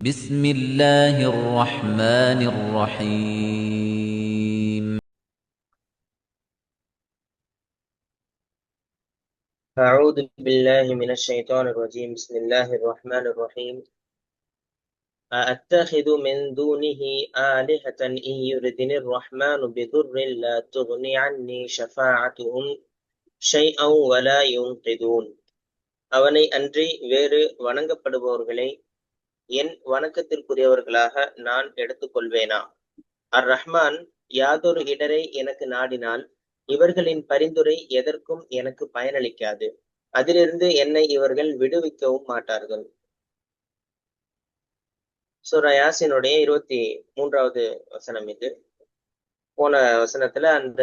بسم الله الرحمن الرحيم أعوذ بالله من الشيطان الرجيم. بسم الله الرحمن الرحيم. أأتخذ من دونه آلهة إن يردني الرحمن بضر لا تغني عني شفاعتهم شيئا ولا ينقذون. அவனை அன்றி வேறு வணங்கப்படுபவர்களை என் வணக்கத்திற்குரியவர்களாக நான் எடுத்துக்கொள்வேனா? அர் ரஹ்மான் யாதொரு இடரை எனக்கு நாடினால் இவர்களின் பரிந்துரை எதற்கும் எனக்கு பயனளிக்காது. அதிலிருந்து என்னை இவர்கள் விடுவிக்கவும் மாட்டார்கள். சூரா யாசினுடைய 23வது வசனம் இது. போன வசனத்துல அந்த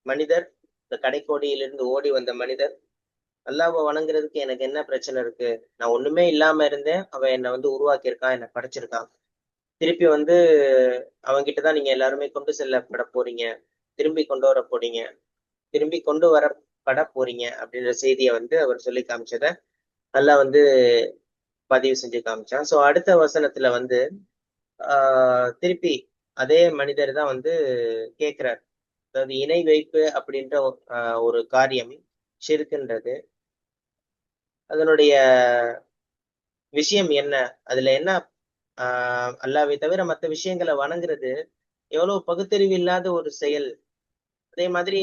மனிதர், இந்த கடைக்கோடியிலிருந்து ஓடி வந்த மனிதர், அல்லாஹ்வை வணங்குறதுக்கு எனக்கு என்ன பிரச்சனை இருக்கு, நான் ஒண்ணுமே இல்லாம இருந்தேன், அவன் என்னை உருவாக்கியிருக்கான், என்னை படைச்சிருக்கான், திருப்பி அவன்கிட்டதான் நீங்க எல்லாருமே கொண்டு செல்லப்பட போறீங்க, திரும்பி கொண்டு வர போறீங்க, திரும்பி கொண்டு வரப்பட போறீங்க அப்படின்ற செய்தியை அவர் சொல்லி காமிச்சத அல்லாஹ் பதிவு செஞ்சு காமிச்சான். சோ அடுத்த வசனத்துல திருப்பி அதே மனிதர் தான் கேட்கிறார். அதாவது இணை வைப்பு அப்படின்ற ஒரு காரியம் ஷிர்க்ன்றது, அதனுடைய விஷயம் என்ன, அதுல என்ன, அல்லாஹ்வை தவிர மற்ற விஷயங்களை வணங்குறது எவ்வளவு பகுத்தறிவு இல்லாத ஒரு செயல். அதே மாதிரி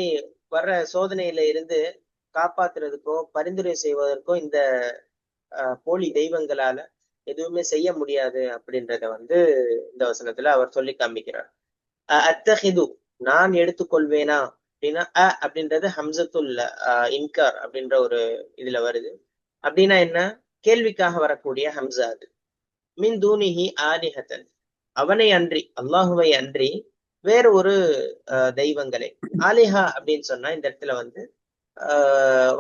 வர்ற சோதனையில இருந்து காப்பாத்துறதுக்கோ பரிந்துரை செய்வதற்கோ இந்த போலி தெய்வங்களால எதுவுமே செய்ய முடியாது அப்படின்றத இந்த வசனத்துல அவர் சொல்லி காமிக்கிறார். அத்தஹிது, நான் எடுத்துக்கொள்வேனா அப்படின்னா, அப்படின்றது ஹம்சத்துல் இன்கார் அப்படின்ற ஒரு இதுல வருது. அப்படின்னா என்ன? கேள்விக்காக வரக்கூடிய ஹம்சா அது. மின் தூனிஹி ஆலிஹத்தன், அவனை அன்றி, அல்லாஹுவை அன்றி வேறு ஒரு தெய்வங்களை. ஆலிஹா அப்படின்னு சொன்னா இந்த இடத்துல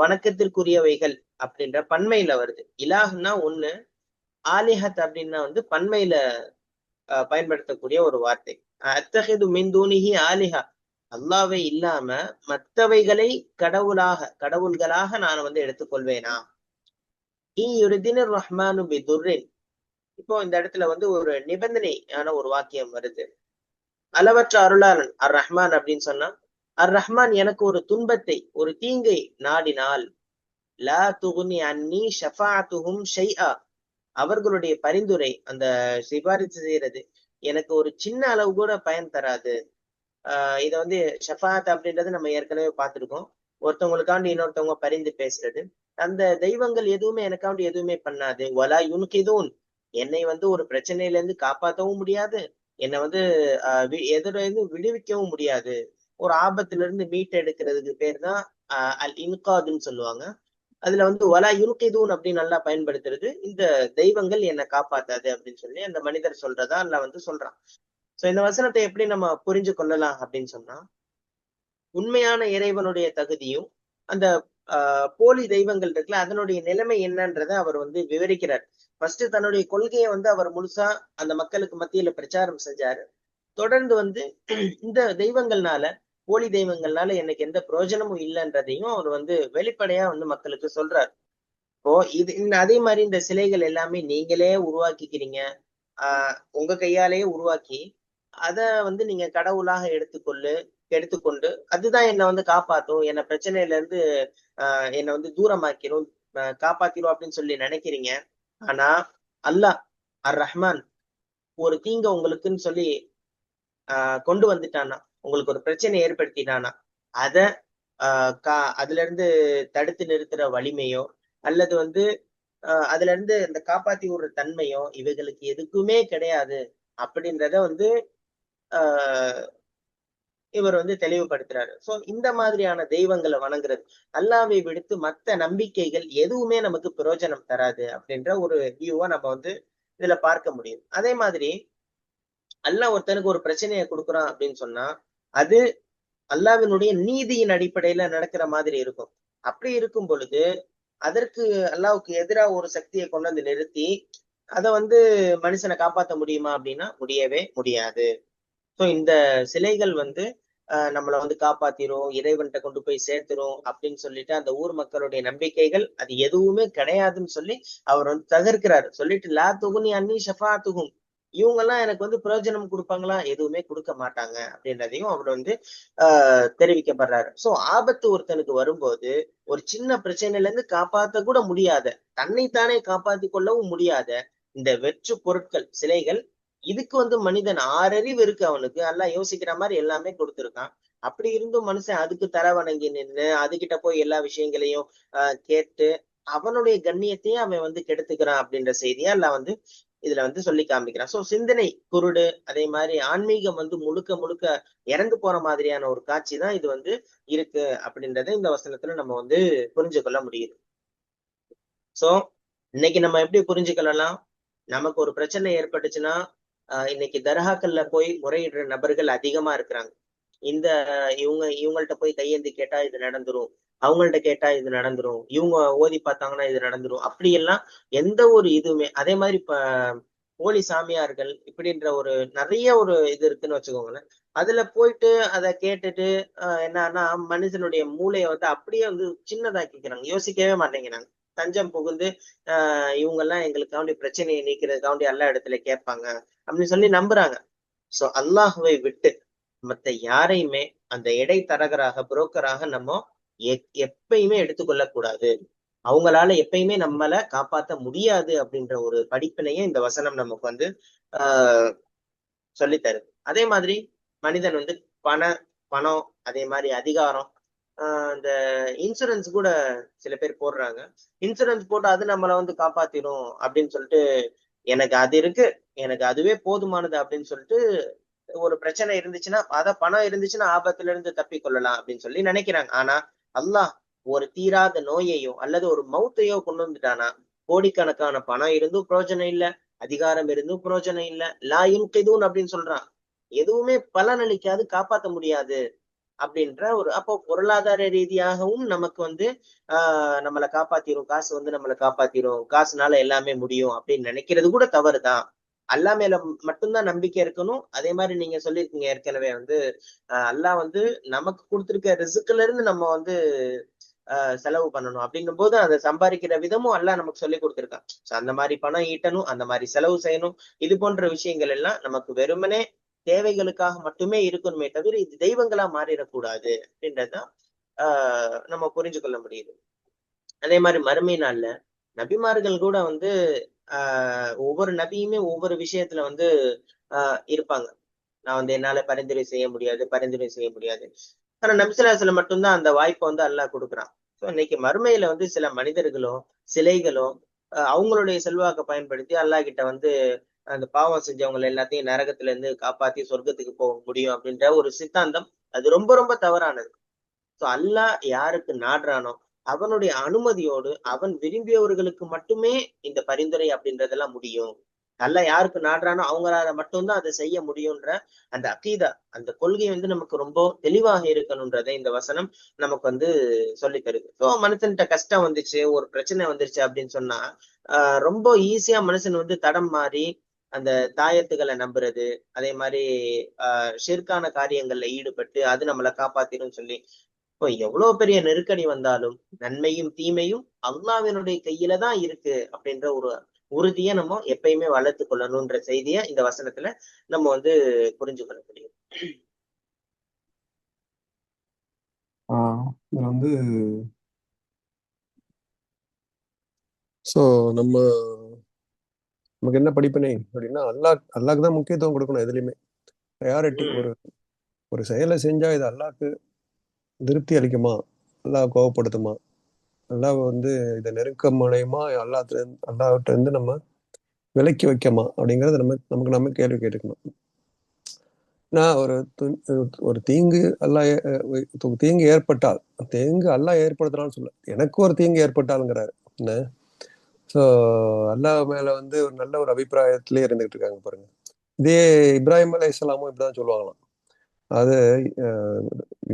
வணக்கத்திற்குரியவைகள் அப்படின்ற பன்மையில வருது. இலாஹ்னா ஒண்ணு, ஆலிஹத் அப்படின்னா பன்மையில பயன்படுத்தக்கூடிய ஒரு வார்த்தை. அத்தஹிது மின் தூனிஹி ஆலிஹா, அல்லாஹ்வை இல்லாம மற்றவைகளை கடவுள்களாக நான் எடுத்துக்கொள்வேனா? ரஹ்மானு பிதுர்ரின், இப்போ இந்த இடத்துல ஒரு நிபந்தனையான ஒரு வாக்கியம் வருது. அளவற்ற அருளாளன் அர் ரஹ்மான் அப்படின்னு சொன்னா, அர் ரஹ்மான் எனக்கு ஒரு துன்பத்தை, ஒரு தீங்கை நாடினால், லா துகுனி அன்னி ஷஃபாஅத்துஹும் ஷைஆ, அவர்களுடைய பரிந்துரை, அந்த சிபாரிசு செய்யறது எனக்கு ஒரு சின்ன அளவு கூட பயன் தராது. இத ஷஃபாத் அப்படின்றது நம்ம ஏற்கனவே பார்த்திருக்கோம். ஒருத்தவங்களுக்காண்டி இன்னொருத்தவங்க பரிந்து பேசுறது. அந்த தெய்வங்கள் எதுவுமே எனக்காண்டி எதுவுமே பண்ணாது. வலா யுன்கிதூன், என்னை ஒரு பிரச்சனையில இருந்து காப்பாற்றவும் முடியாது, என்னை எதிரிலிருந்து விடுவிக்கவும் முடியாது. ஒரு ஆபத்துல இருந்து மீட்டெடுக்கிறதுக்கு பேர் தான் அல் இன்காதுன்னு சொல்லுவாங்க. அதுல வலா யுன்கிதூன் அப்படின்னு நல்லா பயன்படுத்துறது, இந்த தெய்வங்கள் என்னை காப்பாத்தாது அப்படின்னு சொல்லி அந்த மனிதர் சொல்றதா அல்ல சொல்றான். சோ இந்த வசனத்தை எப்படி நம்ம புரிஞ்சு கொள்ளலாம் அப்படின்னு சொன்னா, உண்மையான இறைவனுடைய தகுதியும் அந்த போலி தெய்வங்கள் இருக்குல்ல அதனுடைய நிலைமை என்னன்றத அவர் விவரிக்கிறார். ஃபர்ஸ்ட் தன்னுடைய கொள்கையை அவர் முழுசா அந்த மக்களுக்கு மத்தியில பிரச்சாரம் செஞ்சாரு. தொடர்ந்து இந்த தெய்வங்கள்னால, போலி தெய்வங்கள்னால எனக்கு எந்த பிரயோஜனமும் இல்லைன்றதையும் அவர் வெளிப்படையா மக்களுக்கு சொல்றாரு. இப்போ அதே மாதிரி இந்த சிலைகள் எல்லாமே நீங்களே உருவாக்கிக்கிறீங்க, உங்க கையாலேயே உருவாக்கி அத நீங்க கடவுளாக எடுத்துக்கொண்டு அதுதான் என்னை காப்பாத்தும், என்ன பிரச்சனையில இருந்து என்னை தூரமாக்கிரும், காப்பாத்திரும் அப்படின்னு சொல்லி நினைக்கிறீங்க. ஆனா அல்லாஹ் அர் ரஹ்மான் ஒரு தீங்க உங்களுக்குன்னு சொல்லி கொண்டு வந்துட்டானா, உங்களுக்கு ஒரு பிரச்சனை ஏற்படுத்திட்டானா, அத அதுல இருந்து தடுத்து நிறுத்துற வலிமையோ அல்லது அதுல இருந்து இந்த காப்பாத்தி விடுற தன்மையோ இவைகளுக்கு எதுக்குமே கிடையாது அப்படின்றத ஆஹ் இவர் தெளிவுபடுத்துறாரு. சோ இந்த மாதிரியான தெய்வங்களை வணங்குறது, அல்லாஹ்வை விடுத்து மத்த நம்பிக்கைகள் எதுவுமே நமக்கு பிரயோஜனம் தராது அப்படின்ற ஒரு வியூவை நம்ம இதுல பார்க்க முடியும். அதே மாதிரி அல்லாஹ் ஒருத்தனுக்கு ஒரு பிரச்சனையை கொடுக்குறான் அப்படின்னு சொன்னா, அது அல்லாஹ்வினுடைய நீதியின் அடிப்படையில நடக்கிற மாதிரி இருக்கும். அப்படி இருக்கும் பொழுது அதற்கு அல்லாஹ்வுக்கு எதிராக ஒரு சக்தியை கொண்டு நிறுத்தி அதை மனுஷனை காப்பாற்ற முடியுமா அப்படின்னா முடியவே முடியாது. சோ இந்த சிலைகள் நம்மளை வந்து காப்பாத்திரும், இறைவன்கிட்ட கொண்டு போய் சேர்த்துரும் அப்படின்னு சொல்லிட்டு அந்த ஊர் மக்களுடைய நம்பிக்கைகள் அது எதுவுமே கிடையாதுன்னு சொல்லி அவர் வந்து தகர்க்கிறாரு. சொல்லிட்டு லா துகுனி அன்னி ஷஃபாத்துகும், இவங்க எல்லாம் எனக்கு வந்து பிரயோஜனம் கொடுப்பாங்களா? எதுவுமே கொடுக்க மாட்டாங்க அப்படின்றதையும் அவர் வந்து தெரிவிக்கப்படுறாரு. சோ ஆபத்து ஒருத்தனுக்கு வரும்போது ஒரு சின்ன பிரச்சனையில இருந்து காப்பாத்த கூட முடியாத, தன்னைத்தானே காப்பாத்தி கொள்ளவும் முடியாத இந்த வெற்று பொருட்கள், சிலைகள், இதுக்கு வந்து மனிதன் 6 அறிவு இருக்கு அவனுக்கு, எல்லாம் யோசிக்கிற மாதிரி எல்லாமே கொடுத்திருக்கான். அப்படி இருந்தும் மனுஷன் அதுக்கு தர வணங்கி நின்று அதுகிட்ட போய் எல்லா விஷயங்களையும் கேட்டு அவனுடைய கண்ணியத்தையும் அவன் வந்து கெடுத்துக்கிறான் அப்படின்ற செய்தியா எல்லாம் வந்து இதுல வந்து சொல்லி காமிக்கிறான். சோ சிந்தனை குருடு, அதே மாதிரி ஆன்மீகம் வந்து முழுக்க முழுக்க இறந்து போற மாதிரியான ஒரு காட்சி தான் இது வந்து இருக்கு அப்படின்றத இந்த வசனத்துல நம்ம வந்து புரிஞ்சு கொள்ள முடியுது. சோ இன்னைக்கு நம்ம எப்படி புரிஞ்சுக்கலாம்? நமக்கு ஒரு பிரச்சனை ஏற்பட்டுச்சுன்னா இன்னைக்கு தர்காக்கள்ல போய் முறையிடுற நபர்கள் அதிகமா இருக்கிறாங்க. இந்த இவங்கள்ட்ட போய் கையேந்தி கேட்டா இது நடந்துரும், அவங்கள்ட்ட கேட்டா இது நடந்துரும், இவங்க ஓதி பார்த்தாங்கன்னா இது நடந்துரும், அப்படி எல்லாம் எந்த ஒரு இதுவுமே. அதே மாதிரி இப்ப போலி சாமியார்கள் இப்படின்ற ஒரு நிறைய ஒரு இது இருக்குன்னு வச்சுக்கோங்களேன். அதுல போயிட்டு அதை கேட்டுட்டு என்னன்னா மனுஷனுடைய மூளையை வந்து அப்படியே வந்து சின்னதாக்கிக்கிறாங்க, யோசிக்கவே மாட்டேங்கிறாங்க. தஞ்சம் புகுந்து இவங்க எல்லாம் எங்களுக்காண்டி பிரச்சனையை நீக்கிறதுக்காண்டி எல்லா இடத்துல கேட்பாங்க அப்படின்னு சொல்லி நம்புறாங்க. சோ அல்லாஹுவை விட்டு மத்த யாரையுமே அந்த இடைத்தரகராக, புரோக்கராக நம்ம எப்பயுமே எடுத்துக்கொள்ள கூடாது. அவங்களால எப்பயுமே நம்மள காப்பாத்த முடியாது அப்படின்ற ஒரு படிப்பினையே இந்த வசனம் நமக்கு வந்து ஆஹ் சொல்லி தருது. அதே மாதிரி மனிதன் வந்து பண பணம், அதே மாதிரி அதிகாரம், இந்த இன்சூரன்ஸ் கூட சில பேர் போடுறாங்க. இன்சூரன்ஸ் போட்டு அது நம்மளை வந்து காப்பாத்திடும் அப்படின்னு சொல்லிட்டு, எனக்கு அது இருக்கு, எனக்கு அதுவே போதுமானது அப்படின்னு சொல்லிட்டு ஒரு பிரச்சனை இருந்துச்சுன்னா, பணம் இருந்துச்சுன்னா ஆபத்துல இருந்து தப்பி கொள்ளலாம் அப்படின்னு சொல்லி நினைக்கிறாங்க. ஆனா அல்லாஹ் ஒரு தீராத நோயையோ அல்லது ஒரு மௌத்தையோ கொண்டு வந்துட்டானா, கோடிக்கணக்கான பணம் இருந்தும் பிரயோஜனம் இல்ல, அதிகாரம் இருந்தும் பிரயோஜனம் இல்ல, லா யுன்கிதூன் அப்படின்னு சொல்றான். எதுவுமே பலனளிக்காது, காப்பாத்த முடியாது அப்படின்ற ஒரு, அப்போ பொருளாதார ரீதியாகவும் நமக்கு வந்து நம்மளை காப்பாத்திரும், காசு வந்து நம்மளை காப்பாத்திரும், காசுனால எல்லாமே முடியும் அப்படின்னு நினைக்கிறது கூட தவறுதான். அல்லா மேல மட்டும்தான் நம்பிக்கை இருக்கணும். அதே மாதிரி நீங்க சொல்லியிருக்கீங்க ஏற்கனவே வந்து அல்லாஹ் வந்து நமக்கு கொடுத்திருக்க ரிஸ்க்ல இருந்து நம்ம வந்து செலவு பண்ணணும் அப்படின்னும் போது அதை சம்பாதிக்கிற விதமும் அல்லாஹ் நமக்கு சொல்லி கொடுத்திருக்கான். அந்த மாதிரி பணம் ஈட்டணும், அந்த மாதிரி செலவு செய்யணும். இது போன்ற விஷயங்கள் எல்லாம் நமக்கு வெறுமனே தேவைகளுக்காக மட்டுமே இருக்கணுமே தவிர இது தெய்வங்களா மாறிடக்கூடாது அப்படின்றதுதான் நம்ம புரிஞ்சு கொள்ள முடியுது. அதே மாதிரி மறுமை நாள்ல நபிமார்கள் கூட வந்து ஒவ்வொரு நபியுமே ஒவ்வொரு விஷயத்துல வந்து இருப்பாங்க. நான் வந்து என்னால பரிந்துரை செய்ய முடியாது, பரிந்துரை செய்ய முடியாது. ஆனா நபிசுல்லாஸ்ல மட்டும்தான் அந்த வாய்ப்பை வந்து அல்லாஹ் கொடுக்குறான். ஸோ இன்னைக்கு மறுமையில வந்து சில மனிதர்களும் சிலைகளும் அவங்களுடைய செல்வாக்கை பயன்படுத்தி அல்லாஹ் கிட்ட வந்து அந்த பாவம் செஞ்சவங்க எல்லாத்தையும் நரகத்துல இருந்து காப்பாத்தி சொர்க்கத்துக்கு போக முடியும் அப்படின்ற ஒரு சித்தாந்தம், அது ரொம்ப ரொம்ப தவறானது. சோ அல்லாஹ் யாருக்கு நாடுறானோ அவனுடைய அனுமதியோடு அவன் விரும்பியவர்களுக்கு மட்டுமே இந்த பரிந்துரை அப்படின்றதெல்லாம் முடியும். அல்லாஹ் யாருக்கு நாடுறானோ அவங்களால மட்டும்தான் அதை செய்ய முடியும்ன்ற அந்த அகீதா, அந்த கொள்கை வந்து நமக்கு ரொம்ப தெளிவாக இருக்கணும்ன்றதை இந்த வசனம் நமக்கு வந்து சொல்லி தருது. ஸோ மனுஷன்கிட்ட கஷ்டம் வந்துச்சு, ஒரு பிரச்சனை வந்துருச்சு அப்படின்னு சொன்னா ரொம்ப ஈஸியா மனுஷன் வந்து தடம் மாறி அந்த தாயத்துகளை நம்புறது, அதே மாதிரி ஷிர்கான காரியங்கள்ல ஈடுபட்டு அது நம்மளை காப்பாத்திடும் சொல்லி, இப்போ எவ்வளவு பெரிய நெருக்கடி வந்தாலும் நன்மையும் தீமையும் அல்லாஹ்வினுடைய கையில தான் இருக்கு அப்படின்ற ஒரு உறுதியை நம்ம எப்பயுமே வளர்த்து கொள்ளணும்ன்ற செய்தியை இந்த வசனத்துல நம்ம வந்து புரிஞ்சு கொள்ள முடியும். இதுல வந்து ஸோ நம்ம நமக்கு என்ன படிப்பினை அப்படின்னா, அல்லாஹ்க்கு தான் முக்கியத்துவம் கொடுக்கணும் எதுலையுமே. ப்ரையாரிட்டி. ஒரு ஒரு செயலை செஞ்சா இது அல்லாஹ்க்கு திருப்தி அளிக்குமா, அல்லாஹ் கோவப்படுத்துமா, அல்லாஹ் வந்து இதை நெருக்கம் அடையுமா, அல்லாஹ்கிட்ட இருந்து நம்ம விலக்கி வைக்கமா அப்படிங்கறத நமக்கு நம்ம கேள்வி கேட்டுக்கணும். நான் ஒரு தீங்கு தீங்கு ஏற்பட்டால், தீங்கு அல்லாஹ் ஏற்படுத்துறான்னு சொல்ல, எனக்கு ஒரு தீங்கு ஏற்பட்டாலுங்கிறாரு என்ன. ஸோ அல்லாஹ் மேல வந்து ஒரு நல்ல ஒரு அபிப்பிராயத்திலே இருந்துகிட்டு இருக்காங்க பாருங்க. இதே இப்ராஹிம் அலை இஸ்லாமும் இப்படிதான் சொல்லுவாங்களாம். அது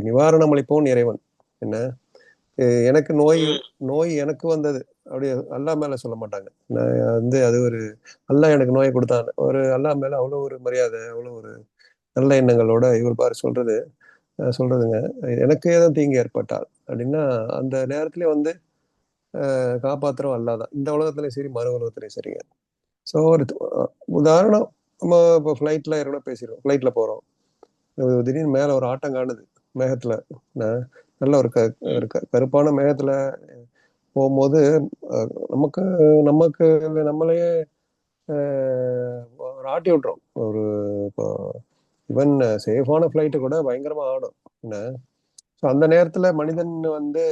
நிவாரணம் அளிப்போன் இறைவன் என்ன, எனக்கு நோய் எனக்கு வந்தது அப்படி அல்லாஹ் மேல சொல்ல மாட்டாங்க. நான் வந்து அது ஒரு அல்லாஹ் எனக்கு நோயை கொடுத்தான், ஒரு அல்லாஹ் மேல அவ்வளோ ஒரு மரியாதை, அவ்வளோ ஒரு நல்ல எண்ணங்களோட இவர் பாரு சொல்றது. சொல்றதுங்க, எனக்கு ஏதும் தீங்கு ஏற்பட்டால் அப்படின்னா அந்த நேரத்துல வந்து காப்பாத்துறோம் அல்லாதான் இந்த உலகத்துலயும் சரி மறு உலகத்துலயும் சரிங்க. ஸோ ஒரு உதாரணம், நம்ம இப்போ ஃப்ளைட்ல ஏற்கனவே பேசிடுவோம், ஃப்ளைட்ல போறோம், திடீர்னு மேல ஒரு ஆட்டம் காணுது மேகத்துல. நல்ல கருப்பான மேகத்துல போகும்போது நமக்கு நமக்கு நம்மளையே ஒரு ஆட்டி விட்டுரும். ஒரு இப்போ ஈவன் சேஃபான ஃப்ளைட்டு கூட பயங்கரமா ஆடும் என்ன. ஸோ அந்த நேரத்துல மனிதன் வந்து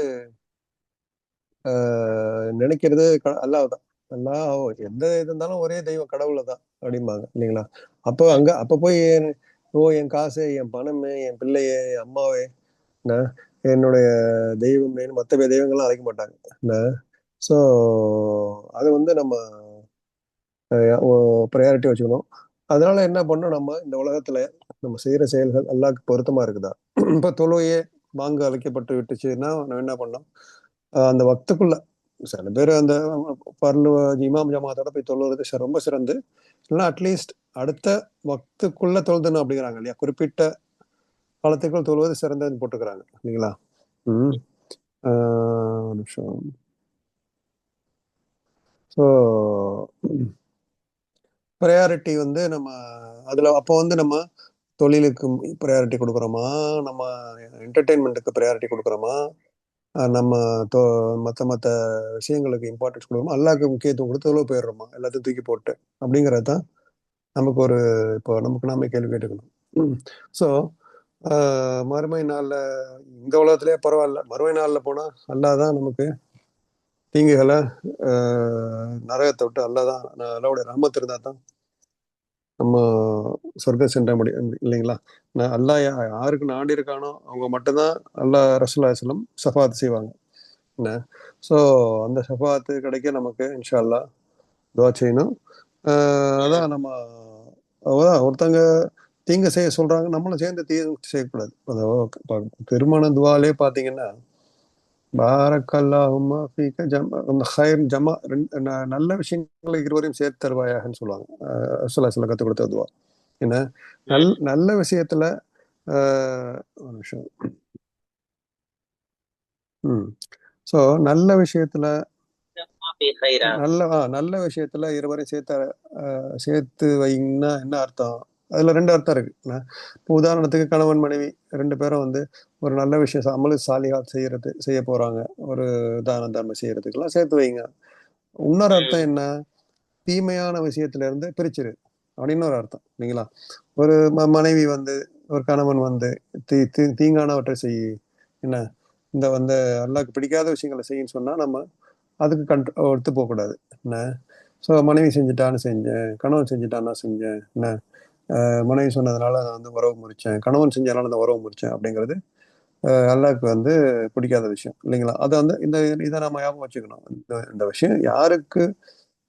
நினைக்கிறது அல்லாஹ் தான். அல்லாஹ் எந்த இது இருந்தாலும் ஒரே தெய்வம் கடவுளை தான் அப்படிம்பாங்க இல்லைங்களா. அப்ப போய் என் காசு, என் பணமே, என் பிள்ளையே, என் அம்மாவே, என்ன, என்னுடைய தெய்வமேனு மற்ற தெய்வங்கள்லாம் அழைக்க மாட்டாங்க என்ன. ஸோ அது வந்து நம்ம ப்ரையாரிட்டி வச்சுக்கணும். அதனால என்ன பண்ணணும், நம்ம இந்த உலகத்துல நம்ம செய்யற செயல்கள் அல்லாஹ்க்கு பொருத்தமா இருக்குதா. இப்ப தொழுகையே பாங்கு அழைக்கப்பட்டு விட்டுச்சுன்னா நம்ம என்ன பண்ணோம், அந்த வக்துக்குள்ள சில பேர் அந்த பர்லு இமாம் ஜமாத்தோட போய் தொழுவது ரொம்ப சிறந்து, இல்லைன்னா அட்லீஸ்ட் அடுத்த வக்துக்குள்ள தொழுதணும் அப்படிங்கிறாங்க இல்லையா, குறிப்பிட்ட காலத்துக்குள் தொழுவது சிறந்ததுன்னு போட்டுக்கிறாங்க இல்லைங்களா. ம் ஒரு நிமிஷம். ஸோ ப்ரையாரிட்டி வந்து நம்ம அதுல அப்போ வந்து நம்ம தொழிலுக்கு ப்ரையாரிட்டி கொடுக்குறோமா, நம்ம என்டர்டெயின்மெண்ட்டுக்கு ப்ரையாரிட்டி கொடுக்குறோமா, நம்ம மற்ற மற்ற விஷயங்களுக்கு இம்பார்ட்டன்ஸ் கொடுக்குறோமா, அல்லாஹ்க்கு முக்கியத்துவம் கொடுத்து தொழில் போயிடுறோமா எல்லாத்தையும் தூக்கி போட்டு, அப்படிங்கிறது தான் நமக்கு ஒரு இப்போ நமக்கு நாம கேள்வி கேட்டுக்கணும். ஸோ மறுமை நாள்ல இந்த உலகத்திலே பரவாயில்ல, மறுமை நாள்ல போனா அல்லாஹ் தான் நமக்கு தீங்குகளை நரகத்தை விட்டு அல்லாஹ் தான் அல்லாஹ்வுடைய ரஹ்மத் இருந்தா தான் நம்ம சொர்க்கம் சென்ற முடியும் இல்லைங்களா. அல்லாஹ் யாருக்கு நாடி இருக்கானோ அவங்க மட்டும்தான் அல்லாஹ் ரசூலுல்லாஹி அலைஹி வஸல்லம் ஷஃபாத் செய்வாங்க என்ன. ஸோ அந்த ஷஃபாத்து கிடைக்க நமக்கு இன்ஷா அல்லாஹ் துவா செய்யணும். அதான் நம்ம அதான் ஒருத்தங்க தீங்கு செய்ய சொல்றாங்க, நம்மளும் சேர்ந்து தீங்கு செய்யக்கூடாது. திருமண துவாலே பாத்தீங்கன்னா பாரக்கல்லாஹும்ம ஃபீக அந்த ஹைர் ஜமா நல்ல விஷயங்களை இருவரையும் சேர்த்து தருவாயாகன்னு சொல்லுவாங்க. ரசூலுல்லாஹி ஸல்லல்லாஹு கற்றுக் கொடுத்த துவா என்ன. நல்ல விஷயத்துல ஒரு நிமிஷம். ஸோ நல்ல விஷயத்துல நல்ல விஷயத்துல இருவரையும் சேர்த்து வைங்கன்னா என்ன அர்த்தம், அதுல ரெண்டு அர்த்தம் இருக்கு. இப்போ உதாரணத்துக்கு கணவன் மனைவி ரெண்டு பேரும் வந்து ஒரு நல்ல விஷயம் அமலு சாலிஹா செய்ய போறாங்க, ஒரு தான தர்மம் செய்யறதுக்கெல்லாம் சேர்த்து வைங்க. இன்னொரு அர்த்தம் என்ன, தீமையான விஷயத்துல இருந்து பிரிச்சிரு அப்படின்னு ஒரு அர்த்தம் இல்லைங்களா. ஒரு மனைவி வந்து ஒரு கணவன் வந்து தீங்கானவற்றை செய்யு என்ன, இந்த வந்து அல்லாஹ்க்கு பிடிக்காத விஷயங்களை செய்யுன்னு சொன்னா நம்ம அதுக்கு ஒத்து போகக்கூடாது என்ன. ஸோ மனைவி செஞ்சுட்டான்னு செஞ்சேன், கணவன் செஞ்சுட்டான்னா செஞ்சேன் என்ன, மனைவி சொன்னதுனால நான் வந்து உறவு முறிச்சேன், கணவன் செஞ்சதுனால அந்த உறவு முறிச்சேன் அப்படிங்கிறது அல்லாஹ்க்கு வந்து பிடிக்காத விஷயம் இல்லைங்களா. அதை வந்து இதை நம்ம ஞாபகம் வச்சுக்கணும். இந்த விஷயம் யாருக்கு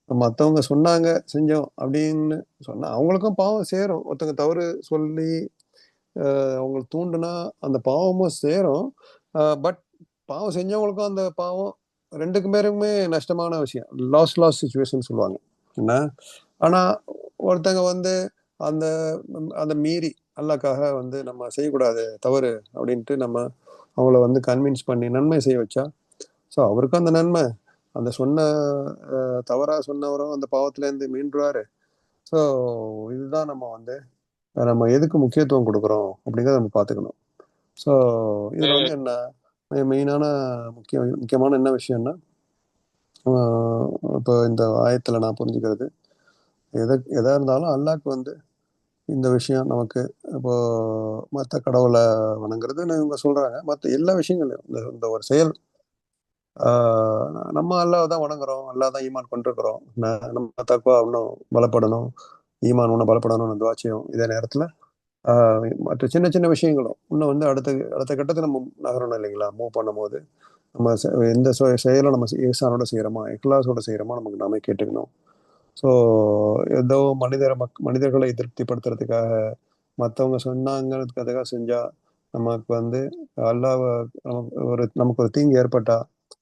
மற்றவங்க சொன்னாங்க செஞ்சோம் அப்படின்னு சொன்னா அவங்களுக்கும் பாவம் சேரும். ஒருத்தவங்க தவறு சொல்லி அவங்களுக்கு தூண்டுனா அந்த பாவமும் சேரும். பட் பாவம் செஞ்சவங்களுக்கும் அந்த பாவம் ரெண்டுக்கு பேருக்குமே நஷ்டமான விஷயம், லாஸ் சுச்சுவேஷன் சொல்லுவாங்க என்ன. ஆனா ஒருத்தங்க வந்து அந்த அந்த மீறி அல்லாக்காக வந்து நம்ம செய்யக்கூடாது தவறு அப்படின்ட்டு நம்ம அவங்கள வந்து கன்வின்ஸ் பண்ணி நன்மை செய்ய வச்சா, ஸோ அவருக்கும் அந்த நன்மை, அந்த சொன்ன தவறா சொன்னவரும் அந்த பாவத்துல இருந்து மீண்டுருவாரு. ஸோ இதுதான் நம்ம எதுக்கு முக்கியத்துவம் கொடுக்குறோம் அப்படிங்கிறத நம்ம பார்த்துக்கணும். ஸோ இதுல வந்து என்ன மெயினான முக்கியமான என்ன விஷயம்னா, இப்போ இந்த ஆயத்துல நான் புரிஞ்சுக்கிறது, எதா இருந்தாலும் அல்லாஹ்க்கு வந்து இந்த விஷயம் நமக்கு இப்போ மற்ற கடவுளை வணங்குறது இவங்க சொல்றாங்க, மற்ற எல்லா விஷயங்களையும் இந்த ஒரு செயல் நம்ம அல்லாஹ் தான் வணங்குறோம், அல்லாஹ் தான் ஈமான் கொண்டிருக்கிறோம், நம்ம தக்குவா இன்னும் பலப்படணும், ஈமான் இன்னும் பலப்படணும்னு துவா செய்யும். இதே நேரத்துல மற்ற சின்ன சின்ன விஷயங்களும் இன்னும் வந்து அடுத்த அடுத்த கட்டத்துக்கு நம்ம நகரணும் இல்லைங்களா. மூவ் பண்ணும்போது நம்ம எந்த செயலை நம்ம ஈசானோட செய்யறோமா இக்லாஸோட செய்யறோமா நமக்கு நாமே கேட்டுக்கணும். ஸோ ஏதோ மனிதர்களை திருப்திப்படுத்துறதுக்காக மற்றவங்க சொன்னாங்கிறதுக்காக செஞ்சா நமக்கு வந்து அல்லாஹ் நமக்கு ஒரு தீங்கு ஏற்பட்டா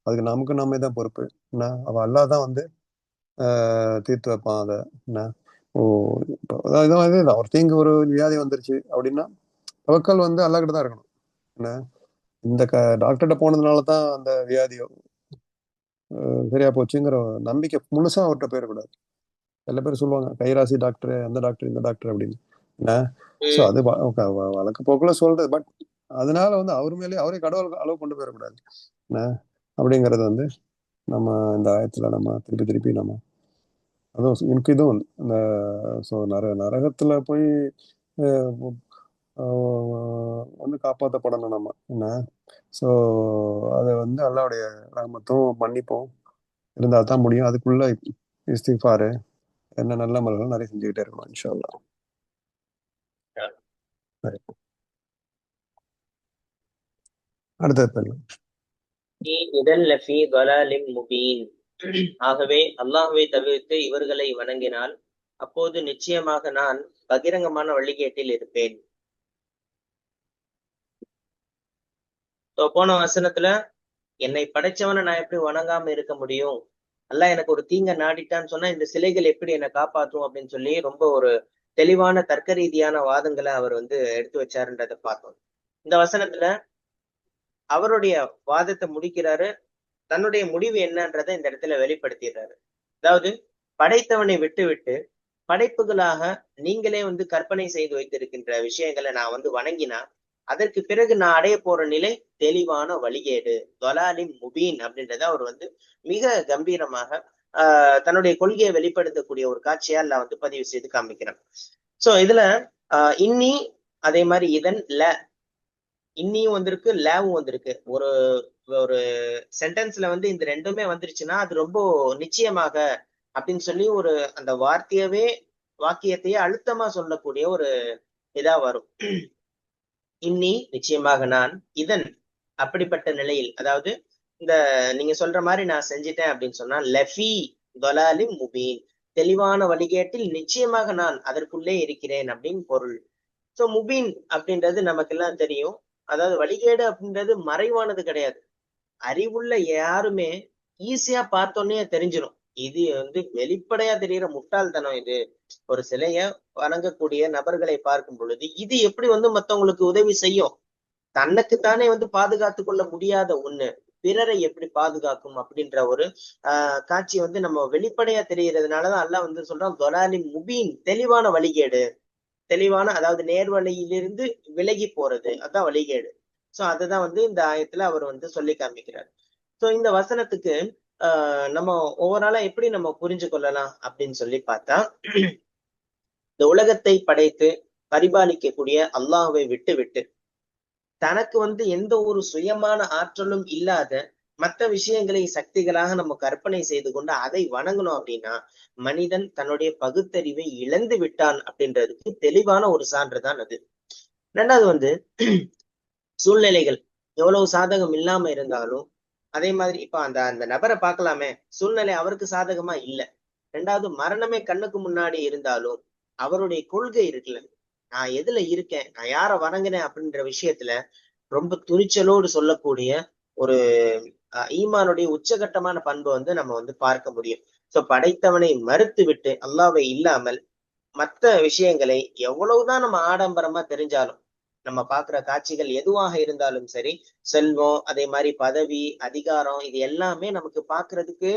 அதுக்கு நமக்கு நாமே தான் பொறுப்பு என்ன. அவ அல்லாஹ் தான் வந்து தீர்த்து வைப்பான் அதை என்ன. ஓ இப்போ அதாவது ஒரு தீங்கு ஒரு வியாதி வந்துருச்சு அப்படின்னா தவக்கல் வந்து அல்லாஹ்கிட்ட தான் இருக்கணும். என்ன இந்த டாக்டர்கிட்ட போனதுனால தான் அந்த வியாதி சரியா போச்சுங்கிற நம்பிக்கை முழுசா அவர்கிட்ட போயிடக்கூடாது. சில பேர் சொல்லுவாங்க கைராசி டாக்டர், அந்த டாக்டர், இந்த டாக்டர் அப்படின்னு. என்ன ஸோ அது வழக்கு போக்குல சொல்றது. பட் அதனால வந்து அவர் மேலேயே அவரே கடவுள் அளவு கொண்டு போயிடக்கூடாது. என்ன அப்படிங்கறது வந்து நம்ம இந்த ஆயத்துல நம்ம திருப்பி திருப்பி நம்ம அதுவும் எனக்கு இதுவும் இந்த ஸோ நரகத்துல போய் வந்து காப்பாற்றப்படணும் நம்ம. என்ன ஸோ அதை வந்து அல்லாவுடைய ரஹ்மத்தும் மன்னிப்போம் இருந்தால் தான் முடியும். அதுக்குள்ள இஸ்திக்ஃபாரு என்ன நல்ல மலர்கள் நிறைய செஞ்சுக்கிட்டே இருக்கணும் இன்ஷா அல்லாஹ். அடுத்தது ஆகவே அல்லாஹ்வை தவிர்த்து இவர்களை வணங்கினால் அப்போது நிச்சயமாக நான் பகிரங்கமான வழிகேட்டில் இருப்பேன். போன வசனத்துல என்னை படைச்சவனை நான் எப்படி வணங்காம இருக்க முடியும், அல்லாஹ் எனக்கு ஒரு தீங்க நாடிட்டான்னு சொன்னா இந்த சிலைகள் எப்படி என்னை காப்பாற்றும் அப்படின்னு சொல்லி ரொம்ப ஒரு தெளிவான தர்க்க ரீதியான வாதங்களை அவர் வந்து எடுத்து வச்சாருன்றதை பார்த்தோம். இந்த வசனத்துல அவருடைய வாதத்தை முடிக்கிறாரு, தன்னுடைய முடிவு என்னன்றதை இந்த இடத்துல வெளிப்படுத்திடுறாரு. அதாவது படைத்தவனை விட்டு விட்டு படைப்புகளாக நீங்களே வந்து கற்பனை செய்து வைத்திருக்கின்ற விஷயங்களை நான் வந்து வணங்கினா அதற்கு பிறகு நான் அடைய போற நிலை தெளிவான வழிகேடு, தொலாலிம் முபீன் அப்படின்றத அவர் வந்து மிக கம்பீரமாக தன்னுடைய கொள்கையை வெளிப்படுத்தக்கூடிய ஒரு காட்சியா எல்லாம் வந்து பதிவு செய்து காமிக்கிறான். சோ இதுல இன்னி அதே மாதிரி இதன் இன்னியும் வந்திருக்கு, லேவும் வந்திருக்கு. ஒரு ஒரு சென்டென்ஸ்ல வந்து இந்த ரெண்டுமே வந்துருச்சுன்னா அது ரொம்ப நிச்சயமாக அப்படின்னு சொல்லி ஒரு அந்த வாக்கியத்தையே அழுத்தமா சொல்லக்கூடிய ஒரு இதா வரும். இன்னி நிச்சயமாக நான், இதன் அப்படிப்பட்ட நிலையில், அதாவது இந்த நீங்க சொல்ற மாதிரி நான் செஞ்சிட்டேன் அப்படின்னு சொன்னா லஃபி தொலாலி முபீன் தெளிவான வழிகேட்டில் நிச்சயமாக நான் அதற்குள்ளே இருக்கிறேன் அப்படின்னு பொருள். சோ முபீன் அப்படின்றது நமக்கு எல்லாம் தெரியும். அதாவது வழிகேடு அப்படின்றது மறைவானது கிடையாது. அறிவுள்ள யாருமே ஈஸியா பார்த்தோன்னே தெரிஞ்சிடும். இது வந்து வெளிப்படையா தெரிகிற முட்டாள்தனம். இது ஒரு சிலைய வணங்கக்கூடிய நபர்களை பார்க்கும் பொழுது இது எப்படி வந்து மத்தவங்களுக்கு உதவி செய்யும், தன்னுக்குத்தானே வந்து பாதுகாத்து கொள்ள முடியாத ஒண்ணு பிறரை எப்படி பாதுகாக்கும் அப்படின்ற ஒரு காட்சி வந்து நம்ம வெளிப்படையா தெரிகிறதுனாலதான் அல்லாஹ் வந்து சொல்றான் தொலாலி முபீன் தெளிவான வழிகேடு. தெளிவான அதாவது நேர்வழியிலிருந்து விலகி போறது அதான் வழிகேடு. சோ அதுதான் வந்து இந்த ஆயத்துல அவர் வந்து சொல்லி காமிக்கிறார். சோ இந்த வசனத்துக்கு நம்ம ஓவராலா எப்படி நம்ம புரிஞ்சு கொள்ளலாம் அப்படின்னு சொல்லி பார்த்தா, இந்த உலகத்தை படைத்து பரிபாலிக்கக்கூடிய அல்லாஹ்வை விட்டு விட்டு தனக்கு வந்து எந்த ஒரு சுயமான ஆற்றலும் இல்லாத மற்ற விஷயங்களை சக்திகளாக நம்ம கற்பனை செய்து கொண்டு அதை வணங்கணும் அப்படின்னா மனிதன் தன்னுடைய பகுத்தறிவை இழந்து விட்டான் அப்படின்றதுக்கு தெளிவான ஒரு சான்றுதான் அது. ரெண்டாவது வந்து சூழ்நிலைகள் எவ்வளவு சாதகம் இல்லாம இருந்தாலும் அதே மாதிரி இப்ப அந்த நபரை பார்க்கலாமே, சூழ்நிலை அவருக்கு சாதகமா இல்லை. ரெண்டாவது மரணமே கண்ணுக்கு முன்னாடி இருந்தாலும் அவருடைய கொள்கை இருக்குல்ல, நான் எதுல இருக்கேன், நான் யார வணங்கினேன் அப்படின்ற விஷயத்துல ரொம்ப துணிச்சலோடு சொல்லக்கூடிய ஒரு ஈமானுடைய உச்சகட்டமான பண்பு வந்து நம்ம வந்து பார்க்க முடியும். சோ படைத்தவனை மறுத்து விட்டு அல்லாஹ்வை இல்லாமல் மற்ற விஷயங்களை எவ்வளவுதான் நம்ம ஆடம்பரமா தெரிஞ்சாலும், நம்ம பாக்குற காட்சிகள் எதுவாக இருந்தாலும் சரி, செல்வம் அதே மாதிரி பதவி அதிகாரம் இது எல்லாமே நமக்கு பாக்குறதுக்கு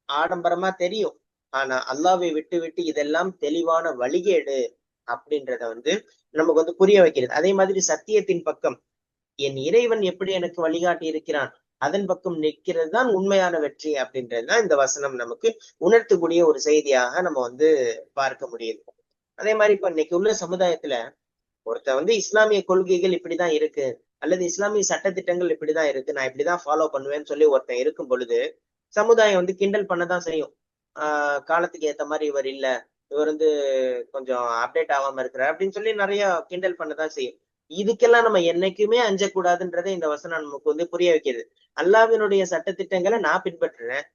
ஆடம்பரமா தெரியும். ஆனா அல்லாஹ்வை விட்டு விட்டு இதெல்லாம் தெளிவான வழிகேடு அப்படின்றத வந்து நமக்கு வந்து புரிய வைக்கிறது. அதே மாதிரி சத்தியத்தின் பக்கம் என் இறைவன் எப்படி எனக்கு வழிகாட்டி இருக்கிறான் அதன் பக்கம் நிற்கிறது தான் உண்மையான வெற்றி அப்படின்றதுதான் இந்த வசனம் நமக்கு உணர்த்தக்கூடிய ஒரு செய்தியாக நம்ம வந்து பார்க்க முடியுது. அதே மாதிரி இப்ப இன்னைக்கு உள்ள சமுதாயத்துல ஒருத்த வந்து இஸ்லாமிய கொள்கைகள் இப்படிதான் இருக்கு அல்லது இஸ்லாமிய சட்டத்திட்டங்கள் இப்படிதான் இருக்கு, நான் இப்படிதான் ஃபாலோ பண்ணுவேன்னு சொல்லி ஒருத்தன் இருக்கும் பொழுது சமுதாயம் வந்து கிண்டல் பண்ணதான் செய்யும். காலத்துக்கு ஏத்த மாதிரி இவர் இல்ல, இவர் வந்து கொஞ்சம் அப்டேட் ஆகாம இருக்கிறார் அப்படின்னு சொல்லி நிறைய கிண்டல் பண்ணதான் செய்யும். இதுக்கெல்லாம் நம்ம என்னைக்குமே அஞ்சக்கூடாதுன்றதை இந்த வசனம் நமக்கு வந்து புரிய வைக்கிறது. அல்லாஹ்வினுடைய சட்டத்திட்டங்களை நான் பின்பற்றுறேன்,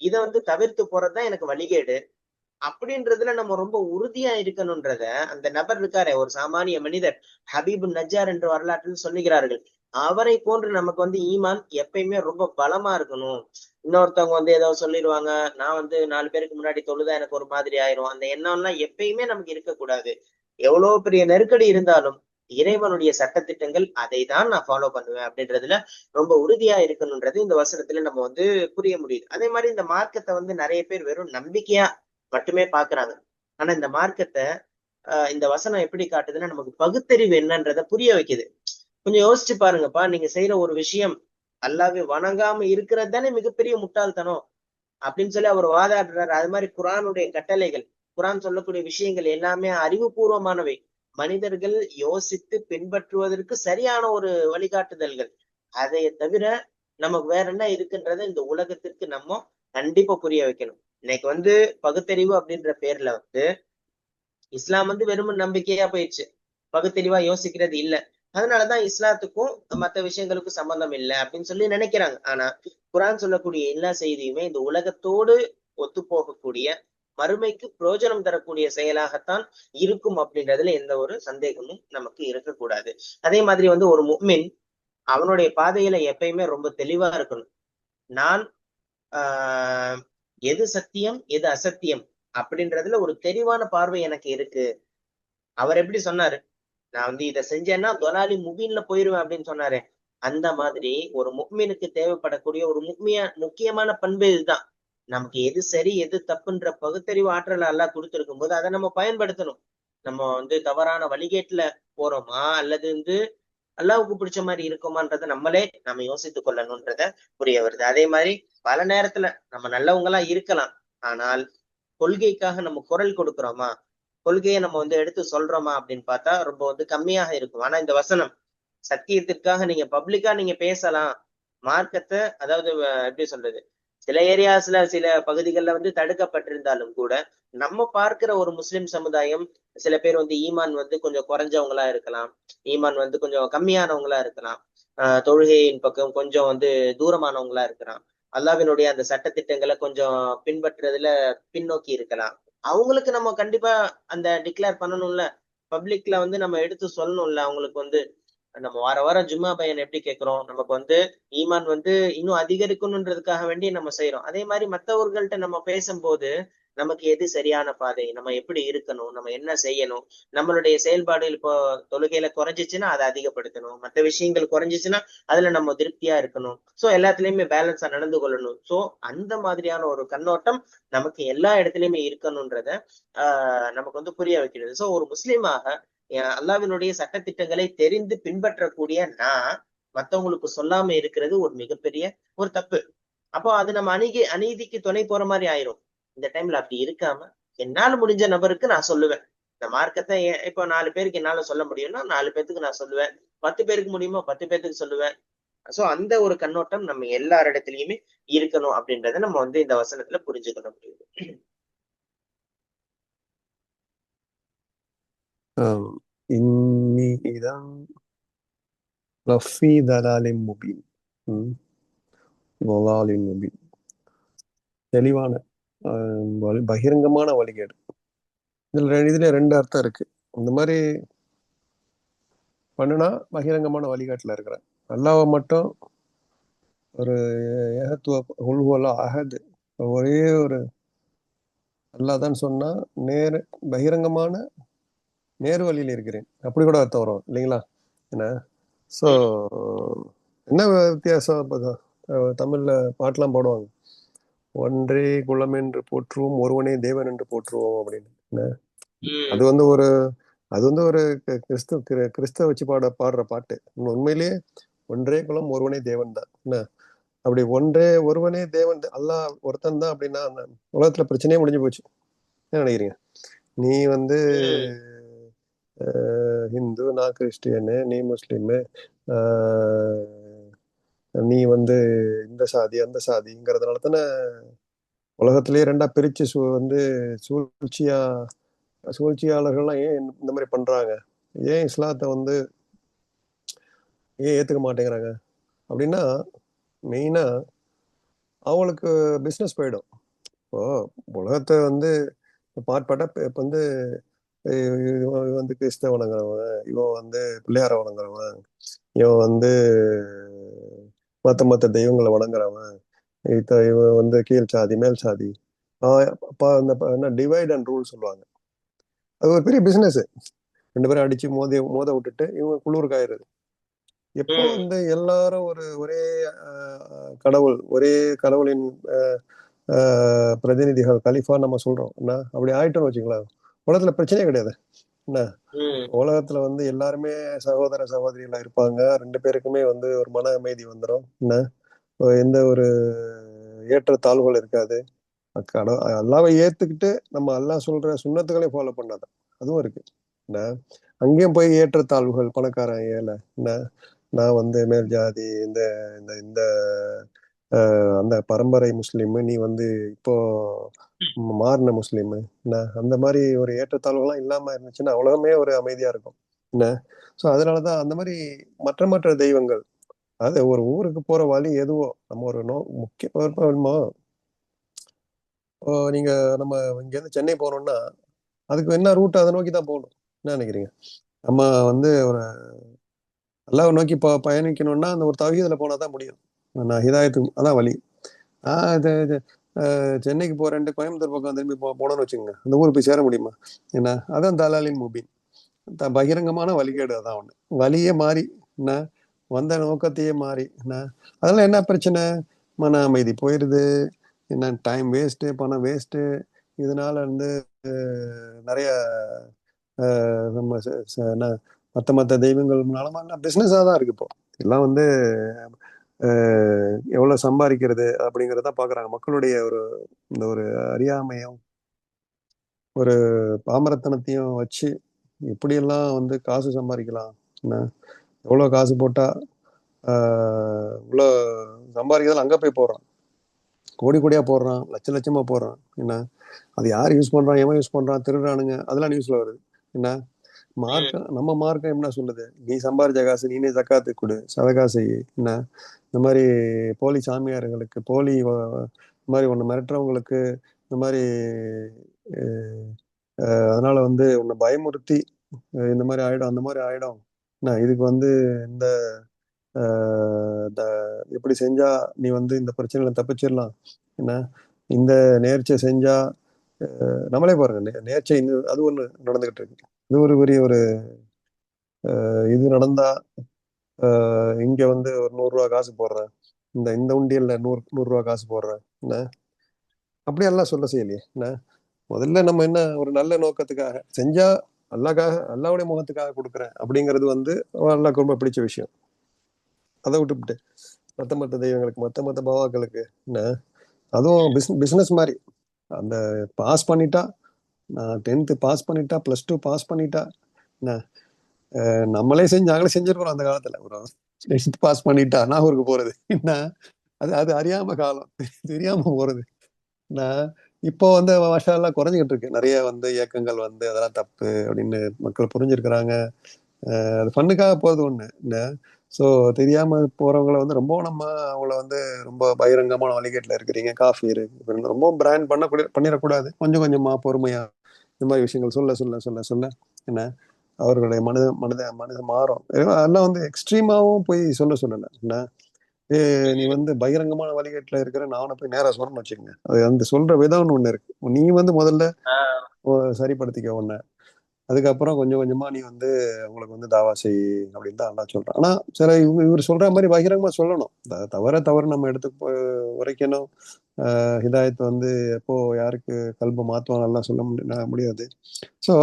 இதை வந்து தவிர்த்து போறதுதான் எனக்கு வழிகேடு அப்படின்றதுல நம்ம ரொம்ப உறுதியா இருக்கணும்ன்றத அந்த நபர் இருக்காரே ஒரு சாமானிய மனிதர் ஹபீபு நஜ்ஜார் என்று வரலாற்றில் சொல்லுகிறார்கள். அவரை போன்று நமக்கு வந்து ஈமான் எப்பயுமே ரொம்ப பலமா இருக்கணும். இன்னொருத்தவங்க வந்து ஏதோ சொல்லிடுவாங்க, நான் வந்து 4 பேருக்கு முன்னாடி தொழுதா எனக்கு ஒரு மாதிரி ஆயிரும், அந்த எண்ணம் எல்லாம் எப்பயுமே நமக்கு இருக்கக்கூடாது. எவ்வளவு பெரிய நெருக்கடி இருந்தாலும் இறைவனுடைய சட்டத்திட்டங்கள், அதை தான் நான் ஃபாலோ பண்ணுவேன் அப்படின்றதுல ரொம்ப உறுதியா இருக்கணும்ன்றது இந்த வசனத்துல நம்ம வந்து புரிய முடியுது. அதே மாதிரி இந்த மார்க்கத்தை வந்து நிறைய பேர் வெறும் நம்பிக்கையா மட்டுமே பாக்குறாங்க. ஆனா இந்த மார்க்கத்தை இந்த வசனம் எப்படி காட்டுதுன்னா நமக்கு பகுத்தறிவு என்னன்றத புரிய வைக்குது. கொஞ்சம் யோசிச்சு பாருங்கப்பா, நீங்க செய்யற ஒரு விஷயம் அல்லாஹ்வை வணங்காம இருக்கிறது தானே மிகப்பெரிய முட்டாள்தனம் அப்படின்னு சொல்லி அவர் வாதாடுறாரு. அது மாதிரி குர்ஆனுடைய கட்டளைகள், குர்ஆன் சொல்லக்கூடிய விஷயங்கள் எல்லாமே அறிவுபூர்வமானவை. மனிதர்கள் யோசித்து பின்பற்றுவதற்கு சரியான ஒரு வழிகாட்டுதல்கள். அதை தவிர நமக்கு வேற என்ன இருக்குன்றத இந்த உலகத்திற்கு நம்ம கண்டிப்பா புரிய வைக்கணும். இன்னைக்கு வந்து பகுத்தறிவு அப்படின்ற பேர்ல வந்து இஸ்லாம் வந்து வெறும் நம்பிக்கையா போயிடுச்சு. பகுத்தறிவா யோசிக்கிறது இல்ல. அதனாலதான் இஸ்லாத்துக்கும் மத்த விஷயங்களுக்கும் சம்பந்தம் இல்லை அப்படின்னு சொல்லி நினைக்கிறாங்க. ஆனா குர்ஆன் சொல்லக்கூடிய எல்லா செய்தியுமே இந்த உலகத்தோடு ஒத்து போகக்கூடிய, மறுமைக்கு பிரயோஜனம் தரக்கூடிய செயலாகத்தான் இருக்கும் அப்படின்றதுல எந்த ஒரு சந்தேகமும் நமக்கு இருக்கக்கூடாது. அதே மாதிரி வந்து ஒரு முஃமின் அவனுடைய பாதையில எப்பயுமே ரொம்ப தெளிவா இருக்கணும். நான் ஆஹ் எது சத்தியம் எது அசத்தியம் அப்படின்றதுல ஒரு தெளிவான பார்வை எனக்கு இருக்கு. அவர் எப்படி சொன்னாரு, நான் வந்து இதை செஞ்சேன்னா தொலாலி முபீன்ல போயிருவேன் அப்படின்னு சொன்னாரு. அந்த மாதிரி ஒரு முஃமினுக்கு தேவைப்படக்கூடிய ஒரு முக்கியமான பண்பு இதுதான். நமக்கு எது சரி எது தப்புன்ற பகுத்தறிவு ஆற்றல் அல்லாஹ் கொடுத்திருக்கும் போது அதை நம்ம பயன்படுத்தணும். நம்ம வந்து தவறான வழிகேட்டுல போறோமா அல்லது வந்து அல்லாஹ்வுக்கு பிடிச்ச மாதிரி இருக்குமான்றத நம்ம யோசித்துக் கொள்ளணும்ன்றத புரிய வருது. அதே மாதிரி பல நேரத்துல நம்ம நல்லவங்களா இருக்கலாம். ஆனால் கொள்கைக்காக நம்ம குரல் கொடுக்கிறோமா, கொள்கையை நம்ம வந்து எடுத்து சொல்றோமா அப்படின்னு பார்த்தா ரொம்ப வந்து கம்மியாக இருக்கும். ஆனா இந்த வசனம் சத்தியத்திற்காக நீங்க பப்ளிக்கா நீங்க பேசலாம். மார்க்கத்தை அதாவது எப்படி சொல்றது, சில ஏரியாஸ்ல சில பகுதிகளில் வந்து தடுக்கப்பட்டிருந்தாலும் கூட நம்ம பார்க்கிற ஒரு முஸ்லிம் சமுதாயம், சில பேர் வந்து ஈமான் வந்து கொஞ்சம் குறைஞ்சவங்களா இருக்கலாம், ஈமான் வந்து கொஞ்சம் கம்மியானவங்களா இருக்கலாம், தொழுகையின் பக்கம் கொஞ்சம் வந்து தூரமானவங்களா இருக்கலாம், அல்லாஹ்வினுடைய அந்த சட்டத்திட்டங்களை கொஞ்சம் பின்பற்றுறதுல பின்னோக்கி இருக்கலாம். அவங்களுக்கு நம்ம கண்டிப்பா அந்த டிக்ளேர் பண்ணணும்ல, பப்ளிக்ல வந்து நம்ம எடுத்து சொல்லணும்ல. அவங்களுக்கு வந்து நம்ம வார வாரம் ஜும்மா பையன் எப்படி கேட்கிறோம், நமக்கு வந்து ஈமான் வந்து இன்னும் அதிகரிக்கணுன்றதுக்காக வேண்டி நம்ம செய்யறோம். அதே மாதிரி மற்றவர்கள்ட்ட நம்ம பேசும்போது நமக்கு எது சரியான பாதை, நம்ம எப்படி இருக்கணும், நம்ம என்ன செய்யணும், நம்மளுடைய செயல்பாடு இப்போ தொழுகையில குறைஞ்சிச்சுன்னா அதை அதிகப்படுத்தணும், மற்ற விஷயங்கள் குறைஞ்சிச்சுன்னா அதுல நம்ம திருப்தியா இருக்கணும். சோ எல்லாத்துலயுமே பேலன்ஸா நடந்து கொள்ளணும். சோ அந்த மாதிரியான ஒரு கண்ணோட்டம் நமக்கு எல்லா இடத்துலயுமே இருக்கணும்ன்றத நமக்கு வந்து புரிய வைக்கிறது. சோ ஒரு முஸ்லீமாக அல்லாஹ்வினுடைய சட்டத்திட்டங்களை தெரிந்து பின்பற்றக்கூடிய நான் மத்தவங்களுக்கு சொல்லாம இருக்கிறது ஒரு மிகப்பெரிய ஒரு தப்பு. அப்போ அது நம்ம அநீதிக்கு துணை போற மாதிரி ஆயிரும். இந்த டைம்ல அப்படி இருக்காம என்னால முடிஞ்ச நபருக்கு நான் சொல்லுவேன். இந்த மார்க்கத்தை இப்போ 4 பேருக்கு என்னால சொல்ல முடியும்னா 4 பேருக்கு நான் சொல்லுவேன். 10 பேருக்கு முடியுமோ 10 பேருக்கு சொல்லுவேன். சோ அந்த ஒரு கண்ணோட்டம் நம்ம எல்லாரிடத்துலயுமே இருக்கணும் அப்படின்றத நம்ம வந்து இந்த வசனத்துல புரிஞ்சுக்கொள்ள முடியுது. இன்னி இதான் லஃபி தலாலின் முபீன். வலாலின் முபீன். தெளிவான பகிரங்கமான வழிகேடு. இதுல 2 அர்த்தம் இருக்கு. இந்த மாதிரி பண்ணுனா பகிரங்கமான வழிகாட்டுல இருக்கிறேன். அல்லாஹ்வை மட்டும் ஒரு ஏகத்துவ உள்ஹுவல்லா அஹது, ஒரே ஒரு அல்லாஹ் தான் சொன்னா பகிரங்கமான நேர் வழியில் இருக்கிறேன், அப்படி கூட அர்த்தம் வரும் இல்லைங்களா? என்ன ஸோ என்ன வித்தியாசம்? இப்போதான் தமிழ்ல பாட்டெல்லாம் பாடுவாங்க, ஒன்றே குலம் என்று போற்றுவோம், ஒருவனே தேவன் என்று போற்றுவோம் அப்படின்னு. என்ன அது வந்து ஒரு கிறிஸ்தவ வச்சு பாடுற பாட்டு. உண்மையிலேயே ஒன்றே குலம் ஒருவனே தேவன் தான். என்ன அப்படி ஒருவனே தேவன் அல்லாஹ் ஒருத்தன் தான் அப்படின்னா அந்த உலகத்துல பிரச்சனையே முடிஞ்சு போச்சு. என்ன நினைக்கிறீங்க? நீ வந்து ஹிந்து, நான் கிறிஸ்டியனு, நீ முஸ்லீமு, நீ வந்து இந்த சாதி அந்த சாதிங்கிறதுனால தானே உலகத்திலேயே 2ஆ பிரிச்சு வந்து சூழ்ச்சியாளர்கள்லாம் ஏன் இந்த மாதிரி பண்றாங்க? ஏன் இஸ்லாத்தை வந்து ஏன் ஏத்துக்க மாட்டேங்கிறாங்க அப்படின்னா, மெயினா அவங்களுக்கு பிசினஸ் போயிடும். இப்போ உலகத்தை வந்து பார்ப்பாட்டா இப்போ வந்து இவன் வந்து கிறிஸ்தவ வணங்குறவன், இவன் வந்து பிள்ளையார வணங்குறவன், இவன் வந்து மத்த தெய்வங்களை வணங்குறவன், இவன் வந்து கீழ் சாதி மேல் சாதி, என்ன டிவைட் அண்ட் ரூல் சொல்லுவாங்க. அது ஒரு பெரிய பிசினஸ். 2 பேரும் அடிச்சு மோத விட்டுட்டு இவங்க குளிர் காயுறது. எப்போ வந்து எல்லாரும் ஒரே கடவுள், ஒரே கடவுளின் பிரதிநிதிகள், கலிஃபா நம்ம சொல்றோம் என்ன, அப்படி ஆயிட்டோம்னு வச்சுங்களேன், உலகத்துல பிரச்சனையே கிடையாது என்ன. உலகத்துல வந்து எல்லாருமே சகோதர சகோதரிகளா இருப்பாங்க. 2 பேருக்குமே வந்து ஒரு மன அமைதி வந்துடும் என்ன. எந்த ஒரு ஏற்றத்தாழ்வுகள் இருக்காது. அல்லாவை ஏத்துக்கிட்டு நம்ம அல்லாஹ் சொல்ற சுன்னத்துக்களை ஃபாலோ பண்ணாதான் அதுவும் இருக்கு என்ன. அங்கேயும் போய் ஏற்றத்தாழ்வுகள், பணக்காரன் ஏழை என்ன, நான் வந்து மேல் ஜாதி, இந்த இந்த இந்த அந்த பரம்பரை முஸ்லீம், நீ வந்து இப்போ மாறின முஸ்லீம் என்ன, அந்த மாதிரி ஒரு ஏற்றத்தாழ்வுகள்லாம் இல்லாம இருந்துச்சுன்னா உலகமே ஒரு அமைதியா இருக்கும் என்ன. ஸோ அதனாலதான் அந்த மாதிரி மற்ற மற்ற தெய்வங்கள், அது ஒரு ஊருக்கு போற வழி எதுவோ நம்ம ஒரு முக்கிய நீங்க நம்ம இங்க இருந்து சென்னை போறோம்னா அதுக்கு என்ன ரூட் அதை நோக்கி தான் போகணும். என்ன நினைக்கிறீங்க? நம்ம வந்து ஒரு அல்லாஹ் நோக்கி பயணிக்கணும்னா அந்த ஒரு தௌஹீதுல போனா தான் முடியும். நான் ஹிதாயத்துக்கு அதான் வழி. இது சென்னைக்கு போறேன்ட்டு கோயம்புத்தூர் பக்கம் திரும்பி போனோம்னு வச்சுக்கோங்க, அந்த ஊருக்கு போய் சேர முடியுமா என்ன. அதான் தலாலின் முபீன், பகிரங்கமான வழிகேடு. அதான் ஒண்ணு வழியே மாறி என்ன, வந்த நோக்கத்தையே மாறி என்ன. அதெல்லாம் என்ன பிரச்சனை? மன அமைதி போயிடுது என்ன, டைம் வேஸ்ட்டு, பணம் வேஸ்ட்டு. இதனால வந்து நிறைய நம்ம மற்ற மற்ற தெய்வங்கள் முன்னாலும் பிஸ்னஸாக தான் இருக்கு இப்போ எல்லாம் வந்து எவ்வளவு சம்பாதிக்கிறது அப்படிங்கிறத பாக்குறாங்க. மக்களுடைய இந்த ஒரு அறியாமையும் ஒரு பாமரத்தனத்தையும் வச்சு இப்படியெல்லாம் வந்து காசு சம்பாதிக்கலாம் என்ன, எவ்வளவு காசு போட்டா இவ்வளோ சம்பாதிக்கிறதால அங்க போய் போடுறான், கோடி கோடியா போடுறான், லட்ச லட்சமா போடுறான் என்ன. அது யார் யூஸ் பண்றான், எவன் யூஸ் பண்றான், திருடுறானுங்க, அதெல்லாம் நியூஸ்ல வருது என்ன. மார்க்கம், நம்ம மார்க்கம் என்ன சொல்லுது? நீ சம்பாரிச்ச காசு நீனே ஜக்காத்து கொடு, சதகா செய் என்ன. இந்த மாதிரி போலி சாமியார்களுக்கு, போலி இந்த மாதிரி ஒன்று மிரட்டுறவங்களுக்கு, இந்த மாதிரி அதனால வந்து உன்னை பயமுறுத்தி இந்த மாதிரி ஆயிடும் அந்த மாதிரி ஆயிடும் என்ன. இதுக்கு வந்து இந்த எப்படி செஞ்சா நீ வந்து இந்த பிரச்சனைகளை தப்பிச்சிடலாம் என்ன. இந்த நேர்ச்சை செஞ்சா நம்மளே பாருங்க, நேர்ச்சை அது ஒண்ணு நடந்துகிட்டு இருக்கு. இது ஒரு பெரிய ஒரு இது நடந்தா இங்க வந்து ஒரு 100 ரூபா காசு போடுறேன், இந்த இந்த உண்டியல்ல 100 ரூபா காசு போடுறேன் என்ன. அப்படியெல்லாம் சொல்ல செய்யலையே என்ன. முதல்ல நம்ம என்ன ஒரு நல்ல நோக்கத்துக்காக செஞ்சா, அல்லாக்காக, அல்லாவுடைய முகத்துக்காக கொடுக்குறேன் அப்படிங்கிறது வந்து அல்லாக்கு ரொம்ப பிடிச்ச விஷயம். அதை விட்டுவிட்டு மத்த மத்த தெய்வங்களுக்கு, மத்த மத்த பாவாக்களுக்கு என்ன, அதுவும் பிசினஸ் மாதிரி. அந்த பாஸ் பண்ணிட்டா, நான் 10th பாஸ் பண்ணிட்டா, +2 பாஸ் பண்ணிட்டா என்ன, நம்மளே நாங்களே செஞ்சிருக்கிறோம் அந்த காலத்துல. ஒரு 10th பாஸ் பண்ணிட்டா நாகூருக்கு போறது என்ன, அது அது அறியாம காலம், தெரியாம போறது என்ன. இப்போ வந்து மாஷா அல்லாஹ் குறைஞ்சிக்கிட்டு இருக்கு. நிறைய வந்து இயக்கங்கள் வந்து அதெல்லாம் தப்பு அப்படின்னு மக்கள் புரிஞ்சிருக்கிறாங்க. அது ஃபண்ணுக்காக போறது ஒண்ணு என்ன. ஸோ தெரியாம போறவங்கள வந்து ரொம்ப நம்ம அவங்கள வந்து ரொம்ப பகிரங்கமான வழிகேட்டில் இருக்கிறீங்க, காஃபீர் ரொம்ப பிராண்ட் பண்ணிடக்கூடாது. கொஞ்சம் கொஞ்சமா பொறுமையா இந்த மாதிரி விஷயங்கள் சொல்ல சொல்ல சொல்ல சொல்ல என்ன, அவர்களுடைய மனித மாறும். அதெல்லாம் வந்து எக்ஸ்ட்ரீமாவும் போய் சொல்லல என்ன. நீ வந்து பகிரங்கமான வழிகேட்டில் இருக்கிற, நான் போய் நேரா சொல்லணும்னு வச்சுக்கோங்க, அது அந்த சொல்ற விதம்னு ஒண்ணு இருக்கு. நீ வந்து முதல்ல சரிப்படுத்திக்க ஒண்ணு, அதுக்கப்புறம் கொஞ்சம் கொஞ்சமா நீ வந்து உங்களுக்கு வந்து தாவா செய் அப்படின்னு தான் அல்லா சொல்றான். ஆனா சில இவர் சொல்ற மாதிரி பகிரங்கமா சொல்லணும். தவறு நம்ம எடுத்து உரைக்கணும். ஹிதாயத் வந்து எப்போ யாருக்கு கல்ப மாத்துவான் நல்லா சொல்ல முடியாது. ஸோ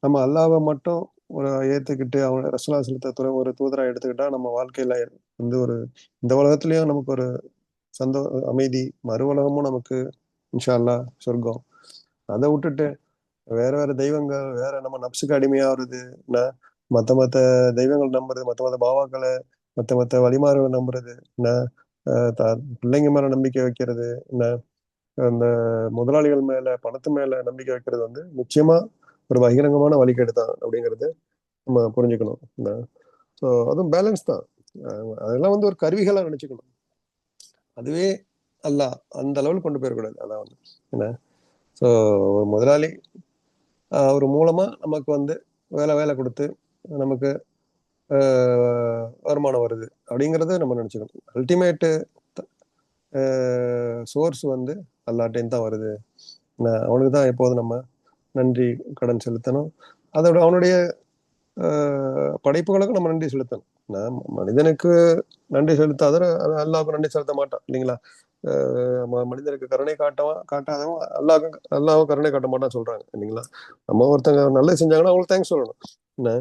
நம்ம அல்லாவை மட்டும் ஒரு ஏத்துக்கிட்டு அவங்க ரசூலா செலுத்த ஒரு தூதரா எடுத்துக்கிட்டா நம்ம வாழ்க்கையில வந்து ஒரு இந்த உலகத்திலயும் நமக்கு ஒரு அமைதி, மறு உலகமும் நமக்கு இன்ஷா அல்லாஹ் சொர்க்கம். அதை விட்டுட்டு வேற வேற தெய்வங்கள், வேற நம்ம நப்சுக்கு அடிமையா வருது என்ன, மத்த மத்த தெய்வங்கள் நம்புறது, மத்த மத்த பாவாக்களை, மத்த மத்த வழிமாறுகளை நம்புறது என்ன, பிள்ளைங்க மேல நம்பிக்கை வைக்கிறது என்ன, அந்த முதலாளிகள் மேல, பணத்து மேல நம்பிக்கை வைக்கிறது வந்து நிச்சயமா ஒரு பகிரங்கமான வழிகேடு தான் அப்படிங்கிறது நம்ம புரிஞ்சுக்கணும் என்ன. ஸோ அதுவும் பேலன்ஸ் தான். அதெல்லாம் வந்து ஒரு கருவிகளா நினைச்சுக்கணும். அதுவே அல்ல அந்த லெவலுக்கு கொண்டு போயிடக்கூடாது. அதான் வந்து என்ன. ஸோ ஒரு முதலாளி அவர் மூலமா நமக்கு வந்து வேலை கொடுத்து நமக்கு வருமானம் வருது அப்படிங்கறத நம்ம நினைச்சுக்கணும். அல்டிமேட்டு சோர்ஸ் வந்து அல்லாட்டையும் தான் வருது. அவனுக்கு தான் எப்போதும் நம்ம நன்றி கடன் செலுத்தணும். அதோட அவனுடைய படைப்புகளுக்கு நம்ம நன்றி செலுத்தணும். நான் மனிதனுக்கு நன்றி செலுத்தாத அல்லாவுக்கு நன்றி செலுத்த மாட்டான் இல்லைங்களா? மனிதனுக்கு கருணை காட்டாதவன் அல்லாவும் கருணை காட்ட மாட்டான்னு சொல்றாங்க இல்லைங்களா? நம்ம ஒருத்தங்க நல்லது செஞ்சாங்கன்னா அவங்களுக்கு தேங்க்ஸ் சொல்லணும் என்ன.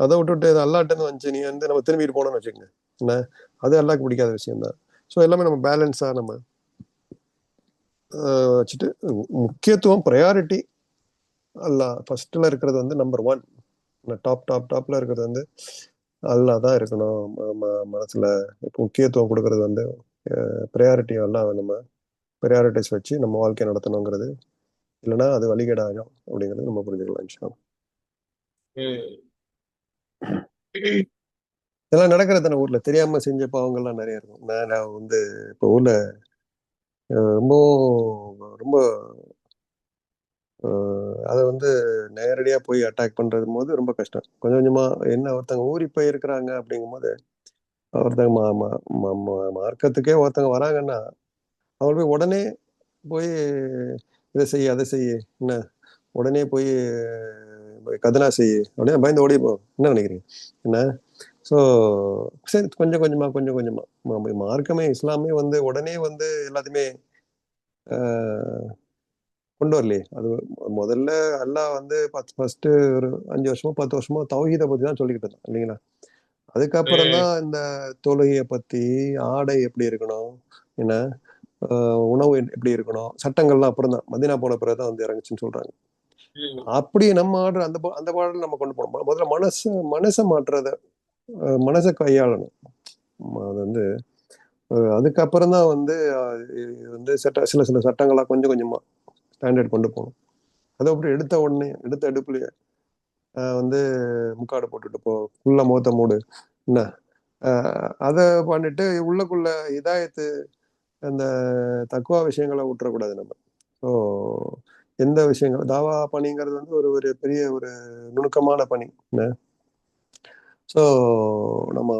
அதை விட்டுட்டு அல்லாட்டேருந்து வந்துச்சு நீ வந்து நம்ம திரும்பிட்டு போனோம்னு வச்சுக்கோங்க என்ன, அது அல்லாவுக்கு பிடிக்காத விஷயம் தான். ஸோ எல்லாமே நம்ம பேலன்ஸா நம்ம வச்சுட்டு முக்கியத்துவம் ப்ரையாரிட்டி அல்லா ஃபர்ஸ்ட்ல இருக்கிறது வந்து நம்பர் 1. டாப்ல இருக்கிறது வந்து அல்லா தான் இருக்கணும். மனசுல முக்கியத்துவம் கொடுக்கறது வந்து ப்ரையாரிட்டி எல்லாம் நம்ம ப்ரையாரிட்டிஸ் வச்சு நம்ம வாழ்க்கையை நடத்தணுங்கிறது. இல்லைன்னா அது வழிகேடாகும் அப்படிங்கிறது நம்ம புரிஞ்சுக்கலாம் இன்ஷா அல்லாஹ். இதெல்லாம் நடக்கிறது தானே ஊர்ல, தெரியாம செஞ்ச பாவங்கள்லாம் நிறைய இருக்கும். நான் வந்து இப்போ ஊர்ல ரொம்ப ரொம்ப அதை வந்து நேரடியா போய் அட்டாக் பண்றது போது ரொம்ப கஷ்டம். கொஞ்சம் கொஞ்சமா என்ன ஒருத்தங்க ஊறி போய் இருக்கிறாங்க அப்படிங்கும் போது ஒருத்தங்க மார்க்கத்துக்கே ஒருத்தங்க வராங்கன்னா அவங்க போய் உடனே போய் இதை செய்ய அதை செய்ய என்ன, உடனே போய் கதனா செய்ய உடனே பயந்து ஓடி போ என்ன நினைக்கிறீங்க என்ன. ஸோ சரி கொஞ்சம் கொஞ்சமா மார்க்கமே இஸ்லாமே வந்து உடனே வந்து எல்லாத்தையுமே கொண்டு வரலையே. அது முதல்ல அல்லாஹ் வந்து ஃபர்ஸ்ட் ஒரு 5 வருஷமோ 10 வருஷமோ தௌஹீதை பத்தி தான் சொல்லிக்கிட்டு இருந்தான் இல்லைங்களா? அதுக்கப்புறம் தான் இந்த தொழுகையை பத்தி, ஆடை எப்படி இருக்கணும் என்ன, உணவு எப்படி இருக்கணும், சட்டங்கள்லாம் அப்புறம் தான் மதீனா போன பிறகு தான் வந்து இறங்குச்சுன்னு சொல்றாங்க. அப்படி நம்ம ஆர்டர் அந்த பாடல் நம்ம கொண்டு போனோம். முதல்ல மனசை மாற்றுறத மனசை கையாளணும். அது வந்து அதுக்கப்புறம் தான் வந்து சில சட்டங்கள்லாம் கொஞ்சம் கொஞ்சமா ஸ்டாண்டர்ட் கொண்டு போகணும். அதை அப்படி எடுத்த அடுப்புலயே வந்து முக்காடு போட்டுட்டு போ, ஃபுல்லா முகத்தை மூடு என்ன, அதை பண்ணிட்டு உள்ளுக்குள்ள இதாயத்து அந்த தக்குவா விஷயங்களை விட்டுறக்கூடாது நம்ம. ஸோ எந்த விஷயங்கள் தாவா பணிங்கிறது வந்து ஒரு பெரிய ஒரு நுணுக்கமான பணி என்ன. ஸோ நம்ம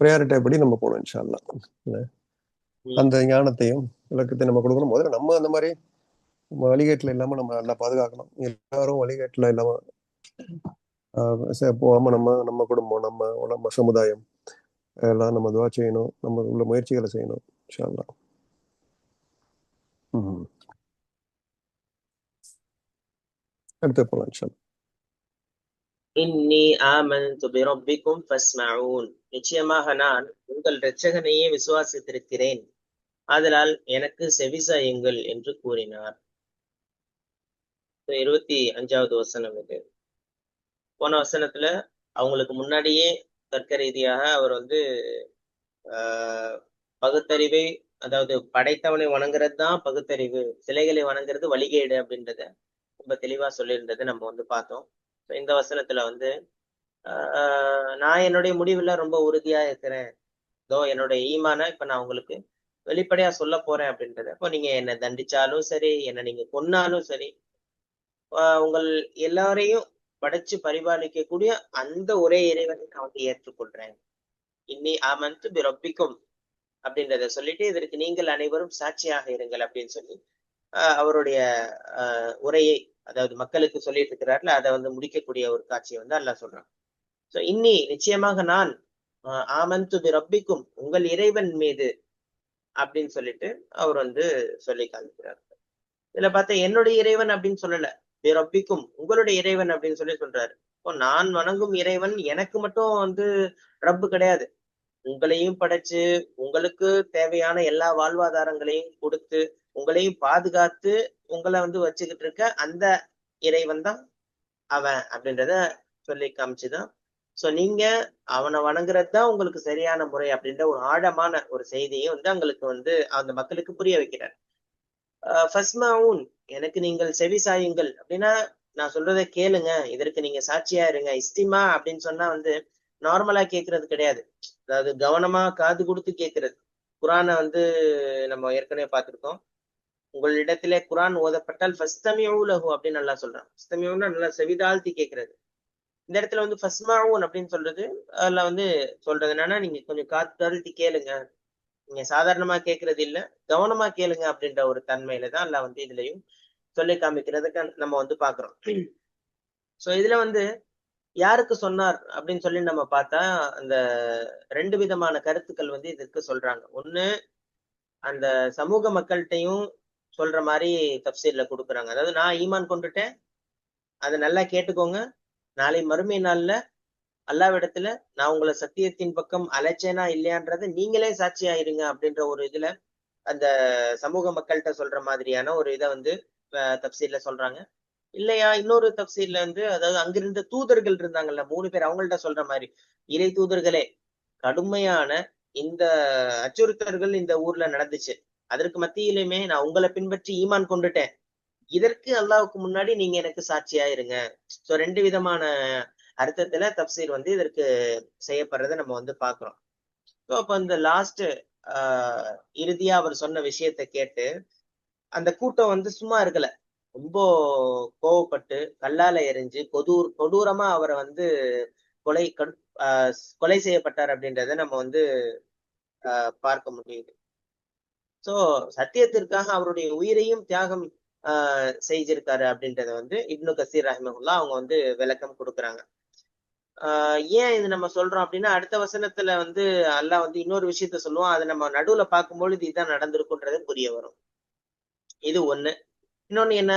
ப்ரையாரிட்டி படி நம்ம போகணும் இன்ஷா அல்லாஹ். அந்த ஞானத்தையும் விளக்கத்தையும் நம்ம கொடுக்கணும். முதல்ல நம்ம அந்த மாதிரி வழிகேட்டில் இல்லாம நம்ம நல்லா பாதுகாக்கணும். எல்லாரும் வழிகேட்டில் இல்லாம போகாம நம்ம குடும்பம் நம்ம சமுதாயம் எல்லாம் நம்ம துவா செய்யணும். நம்ம உள்ள முயற்சிகளை செய்யணும் இன்ஷா அல்லாஹ். அடுத்து போகலாம் இன்ஷா அல்லாஹ். இன்னி ஆமன்து பிரப்பிக்கும் ஃபஸ்மஊன், நிச்சயமாக நான் உங்கள் இரட்சகனையே விசுவாசித்திருக்கிறேன், ஆதலால் எனக்கு செவிசாயுங்கள் என்று கூறினார். 25வது வசனம் இது. போன வசனத்துல அவங்களுக்கு முன்னாடியே தர்க்க ரீதியாக அவர் வந்து பகுத்தறிவை, அதாவது படைத்தவனை வணங்குறது தான் பகுத்தறிவு, சிலைகளை வணங்குறது வழிகேடு அப்படின்றத ரொம்ப தெளிவா சொல்லியிருந்தது நம்ம வந்து பார்த்தோம். இந்த வசனத்துல வந்து நான் என்னுடைய முடிவுல ரொம்ப உறுதியா இருக்கிறேன், என்னுடைய ஈமான இப்ப நான் உங்களுக்கு வெளிப்படையா சொல்ல போறேன் அப்படின்றத. இப்போ நீங்க என்ன தண்டிச்சாலும் சரி, என்ன நீங்க கொன்னாலும் சரி, உங்கள் எல்லாரையும் படைச்சு பரிபாலிக்கக்கூடிய அந்த ஒரே இறைவனை நான் வந்து ஏற்றுக்கொள்றேன். இன்னி ஆமன்து பிரப்பிக்கும் அப்படின்றத சொல்லிட்டு இதற்கு நீங்கள் அனைவரும் சாட்சியாக இருங்கள் அப்படின்னு சொல்லி அவருடைய உரையை, அதாவது மக்களுக்கு சொல்லிட்டு இருக்கிறார்ல, அதை வந்து முடிக்கக்கூடிய ஒரு காட்சியை வந்து அல்லாஹ் சொல்றான். சோ இன்னி நிச்சயமாக நான் ஆமன்து பிரப்பிக்கும் உங்கள் இறைவன் மீது அப்படின்னு சொல்லிட்டு அவர் வந்து சொல்லி காமிக்கிறார். இதுல பார்த்தா என்னுடைய இறைவன் அப்படின்னு சொல்லல, பிரப்பிக்கும் உங்களுடைய இறைவன் அப்படின்னு சொல்லி சொல்றாரு. இப்போ நான் வணங்கும் இறைவன் எனக்கு மட்டும் வந்து ரப்பு கிடையாது, உங்களையும் படைச்சு உங்களுக்கு தேவையான எல்லா வாழ்வாதாரங்களையும் கொடுத்து உங்களையும் பாதுகாத்து உங்களை வந்து வச்சுக்கிட்டு இருக்க அந்த இறைவன் தான் அவன் அப்படின்றத சொல்லி காமிச்சுதான். சோ நீங்க அவனை வணங்குறது தான் உங்களுக்கு சரியான முறை அப்படின்ற ஒரு ஆழமான ஒரு செய்தியை வந்து அவங்களுக்கு வந்து அந்த மக்களுக்கு புரிய வைக்கிறார். ஃபஸ்மஊன், எனக்கு நீங்கள் செவி சாயுங்கள் அப்படின்னா நான் சொல்றதை கேளுங்க, இதற்கு நீங்க சாட்சியா இருங்க. இஸ்திமா அப்படின்னு சொன்னா வந்து நார்மலா கேட்கறது கிடையாது, அதாவது கவனமா காது கொடுத்து கேட்கறது. குரானை வந்து நம்ம ஏற்கனவே பார்த்திருக்கோம். உங்களிடத்திலே குரான் ஓதப்பட்டால் ஃபஸ்தமிஊ லஹு அப்படின்னு நல்லா சொல்றான். ஃபஸ்தமிஊன்னா நல்லா செவிதாழ்த்தி கேட்கறது. இந்த இடத்துல வந்து ஃபஸ்மஊன் அப்படின்னு சொல்றது, அதுல வந்து சொல்றது என்னன்னா நீங்க கொஞ்சம் காது தாழ்த்தி கேளுங்க, நீங்க சாதாரணமா கேட்கறது இல்ல, கவனமா கேளுங்க அப்படின்ற ஒரு தன்மையில தான் அல்லாஹ் வந்து இதுலயும் சொல்லி காமிக்கிறதுக்கு நம்ம வந்து பாக்குறோம். சோ இதுல வந்து யாருக்கு சொன்னார் அப்படின்னு சொல்லி நம்ம பார்த்தா அந்த 2 விதமான கருத்துக்கள் வந்து இதற்கு சொல்றாங்க. ஒண்ணு அந்த சமூக மக்கள்கிட்டயும் சொல்ற மாதிரி தப்சீர்ல கொடுக்குறாங்க. அதாவது நான் ஈமான் கொண்டுட்டேன், அதை நல்லா கேட்டுக்கோங்க. நாளை மறுமை நாள்ல அல்லாவிடத்துல நான் உங்களை சத்தியத்தின் பக்கம் அழைச்சேனா இல்லையான்றதை நீங்களே சாட்சியா இருங்க அப்படின்ற ஒரு இதுல அந்த சமூக மக்கள்கிட்ட சொல்ற மாதிரியான ஒரு இதை வந்து தப்சீர்ல சொல்றாங்க. இல்லையா இன்னொரு தப்சீர்ல வந்து அதாவது அங்கிருந்த தூதர்கள் இருந்தாங்கல்ல 3 பேர், அவங்கள்ட்ட சொல்ற மாதிரி, இறை தூதர்களே, கடுமையான இந்த அச்சுறுத்தல்கள் இந்த ஊர்ல நடந்துச்சு. அதற்கு மத்தியிலுமே நான் உங்களை பின்பற்றி ஈமான் கொண்டுட்டேன். இதற்கு அல்லாஹ்வுக்கு முன்னாடி நீங்க எனக்கு சாட்சியா இருங்க. சோ 2 விதமான அர்த்தத்துல தப்சீர் வந்து இதற்கு செய்யப்படுறதை நம்ம வந்து பாக்குறோம். ஸோ அப்ப இந்த லாஸ்ட் இறுதியா அவர் சொன்ன விஷயத்தை கேட்டு அந்த கூட்டம் வந்து சும்மா இருக்கல. ரொம்ப கோவப்பட்டு கல்லால எறிஞ்சு கொடூரமா அவரை வந்து கொலை கொலை செய்யப்பட்டார் அப்படின்றத நம்ம வந்து பார்க்க முடியுது. சோ சத்தியத்திற்காக அவருடைய உயிரையும் தியாகம் செஞ்சிருக்காரு அப்படின்றத வந்து இப்னு கசீர் ரஹ்மஹுல்லா அவங்க வந்து விளக்கம் கொடுக்குறாங்க. ஏன் இது நம்ம சொல்றோம் அப்படின்னா அடுத்த வசனத்துல வந்து அல்லாஹ் வந்து இன்னொரு விஷயத்த சொல்லுவோம். அதை நம்ம நடுவுல பார்க்கும்பொழுது இதுதான் நடந்திருக்குன்றது புரிய வரும். இது ஒண்ணு. இன்னொன்னு என்ன,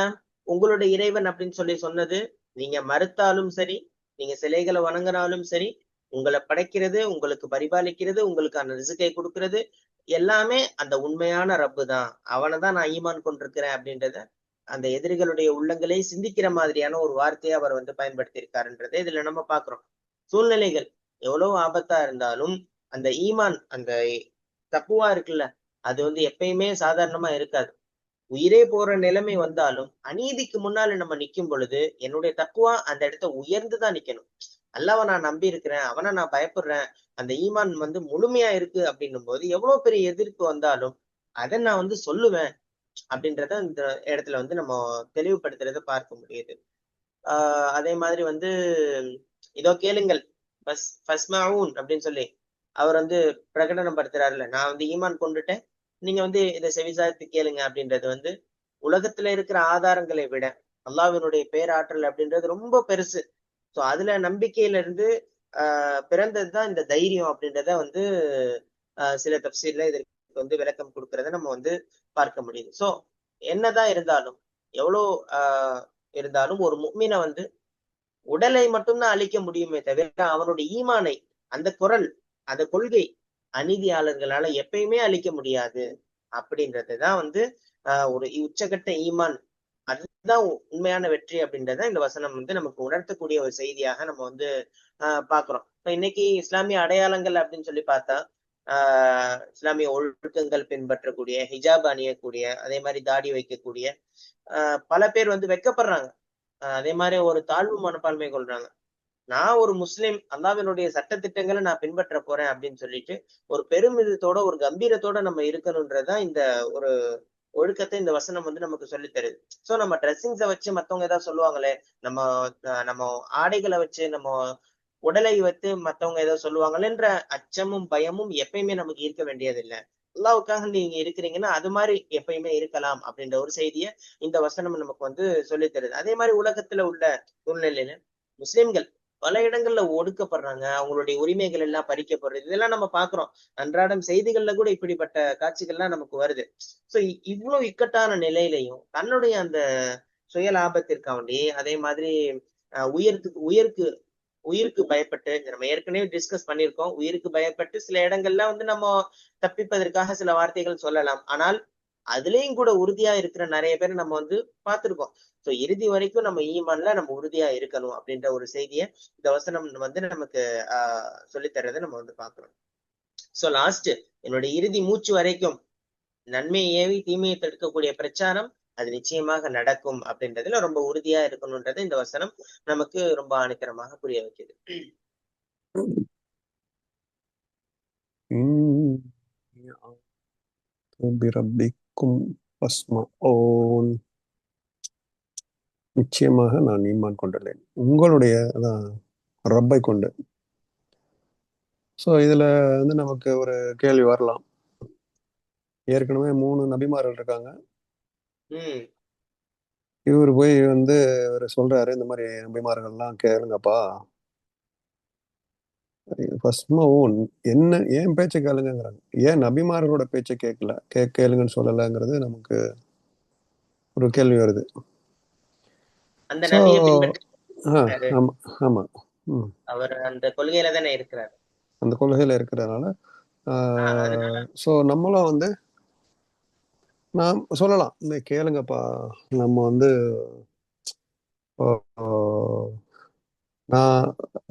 உங்களுடைய இறைவன் அப்படின்னு சொல்லி சொன்னது நீங்க மறுத்தாலும் சரி, நீங்க சிலைகளை வணங்கினாலும் சரி, உங்களை படைக்கிறது, உங்களுக்கு பரிபாலிக்கிறது, உங்களுக்கான ரிசுக்கை கொடுக்கிறது எல்லாமே அந்த உண்மையான ரப்பு தான். அவனை தான் நான் ஈமான் கொண்டிருக்கிறேன் அப்படின்றத அந்த எதிரிகளுடைய உள்ளங்களை சிந்திக்கிற மாதிரியான ஒரு வார்த்தையை அவர் வந்து பயன்படுத்தி இருக்காருன்றதை இதுல நம்ம பாக்குறோம். சூழ்நிலைகள் எவ்வளவு ஆபத்தா இருந்தாலும் அந்த ஈமான், அந்த தக்குவா இருக்குல்ல, அது வந்து எப்பயுமே சாதாரணமா இருக்காது. உயிரே போற நிலைமை வந்தாலும் அநீதிக்கு முன்னால நம்ம நிக்கும் பொழுது என்னுடைய தக்குவா அந்த இடத்த உயர்ந்துதான் நிக்கணும். அல்லாஹ்வை நான் நம்பி இருக்கிறேன், அவனை நான் பயப்படுறேன், அந்த ஈமான் வந்து முழுமையா இருக்கு அப்படின்னும் போது எவ்வளவு பெரிய எதிர்ப்பு வந்தாலும் அதை நான் வந்து சொல்லுவேன் அப்படின்றத இந்த இடத்துல வந்து நம்ம தெளிவுபடுத்துறத பார்க்க முடியுது. அதே மாதிரி வந்து இதோ கேளுங்கள் ஃபஸ்மஊன் அப்படின்னு சொல்லி அவர் வந்து பிரகடனம் படுத்துறாருல்ல, நான் வந்து ஈமான் கொண்டுட்டேன், நீங்க வந்து இதை செவிசாய்த்து கேளுங்க அப்படின்றது வந்து உலகத்துல இருக்கிற ஆதாரங்களை விட அல்லாஹ்வினுடைய பேராற்றல் அப்படின்றது ரொம்ப பெருசு. சோ அதுல நம்பிக்கையில இருந்து பிறந்ததுதான் இந்த தைரியம் அப்படின்றத வந்து சில தப்சீர்ல இதற்கு வந்து விளக்கம் கொடுக்கறத நம்ம வந்து பார்க்க முடியுது. சோ என்னதான் இருந்தாலும் எவ்வளவு இருந்தாலும் ஒரு முஃமினை வந்து உடலை மட்டும்தான் அழிக்க முடியுமே தவிர அவனுடைய ஈமானை, அந்த குரல், அந்த கொள்கை அநீதியாளர்களால எப்பயுமே அழிக்க முடியாது அப்படின்றதுதான் வந்து ஒரு உச்சகட்ட ஈமான். அதுதான் உண்மையான வெற்றி அப்படின்றத இந்த வசனம் வந்து நமக்கு உணர்த்தக்கூடிய ஒரு செய்தியாக நம்ம வந்து பாக்குறோம். இன்னைக்கு இஸ்லாமிய அடையாளங்கள் அப்படின்னு சொல்லி பார்த்தா இஸ்லாமிய ஒழுக்கங்கள் பின்பற்றக்கூடிய, ஹிஜாப் அணியக்கூடிய, அதே மாதிரி தாடி வைக்கக்கூடிய பல பேர் வந்து வெட்கப்படுறாங்க. அதே மாதிரி ஒரு தாழ்வு மனப்பான்மை கொள்றாங்க. நான் ஒரு முஸ்லிம், அல்லாஹ்வினுடைய சட்ட திட்டங்களை நான் பின்பற்ற போறேன் அப்படின்னு சொல்லிட்டு ஒரு பெருமிதத்தோட ஒரு கம்பீரத்தோட நம்ம இருக்கணும்ன்றதுதான் இந்த ஒரு ஒழுக்கத்தை இந்த வசனம் வந்து நமக்கு சொல்லி தருது. சோ நம்ம ட்ரெஸ்ஸிங்ஸை வச்சு மத்தவங்க ஏதாவது சொல்லுவாங்களே, நம்ம நம்ம ஆடைகளை வச்சு, நம்ம உடலை வைத்து மத்தவங்க ஏதோ சொல்லுவாங்களேன்ற அச்சமும் பயமும் எப்பயுமே நமக்கு இருக்க வேண்டியது இல்லை. அல்லாஹ்வுக்காக நீங்க இருக்கிறீங்கன்னா அது மாதிரி எப்பயுமே இருக்கலாம் அப்படின்ற ஒரு செய்தியை இந்த வசனம் நமக்கு வந்து சொல்லி தருது. அதே மாதிரி உலகத்துல உள்ள சூழ்நிலையில முஸ்லிம்கள் பல இடங்கள்ல ஒடுக்கப்படுறாங்க, அவங்களுடைய உரிமைகள் எல்லாம் பறிக்கப்படுறது, இதெல்லாம் நம்ம பாக்குறோம். அன்றாடம் செய்திகள்ல கூட இப்படிப்பட்ட காட்சிகள்லாம் நமக்கு வருது. சோ இவ்வளவு இக்கட்டான நிலையிலையும் தன்னுடைய அந்த சுய லாபத்திற்காண்டி, அதே மாதிரி உயிருக்கு உயிருக்கு பயப்பட்டு, நம்ம ஏற்கனவே டிஸ்கஸ் பண்ணியிருக்கோம், உயிருக்கு பயப்பட்டு சில இடங்கள்ல வந்து நம்ம தப்பிப்பதற்காக சில வார்த்தைகள் சொல்லலாம். ஆனால் அதுலயும் கூட உறுதியா இருக்கிற நிறைய பேர் நம்ம வந்து பார்த்திருக்கோம். சோ இறுதி வரைக்கும் நம்ம ஈமான்ல நம்ம உறுதியா இருக்கணும் அப்படின்ற ஒரு செய்தியை இந்த வசனம் வந்து நமக்கு சொல்லித்தரதை நம்ம வந்து பாக்குறோம். சோ லாஸ்ட் என்னுடைய இறுதி மூச்சு வரைக்கும் நன்மையை ஏவி தீமையை தடுக்கக்கூடிய பிரச்சாரம் அது நிச்சயமாக நடக்கும் அப்படின்றதுல ரொம்ப உறுதியா இருக்கணும்ன்றது இந்த வசனம் நமக்கு ரொம்ப ஆணித்தரமாக புரிய வைக்குது. நிச்சயமாக நான் ஈமான் கொண்டுள்ளேன் உங்களுடைய ரப்பை கொண்டு. ஸோ இதுல வந்து நமக்கு ஒரு கேள்வி வரலாம். ஏற்கனவே 3 நபிமார்கள் இருக்காங்க. இவர் போய் வந்து இவர் சொல்றாரு, இந்த மாதிரி நபிமார்கள்லாம் கேளுங்கப்பா, ஃபர்ஸ்ட்மாவும் என்ன ஏன் பேச்சை கேளுங்கிறாங்க, ஏன் நபிமார்களோட பேச்சை கேளுங்கன்னு சொல்லலைங்கிறது நமக்கு ஒரு கேள்வி வருது. அந்த ஸோ நபியை பின்பற்றி ஆமா ஆமா. அவர் அந்த கொள்கையில தானே இருக்கிறார். அந்த கொள்கையில இருக்கிறதுனால அதனால ஸோ நம்மளும் வந்து நான் சொல்லலாம், இந்த கேளுங்கப்பா, நம்ம வந்து நான்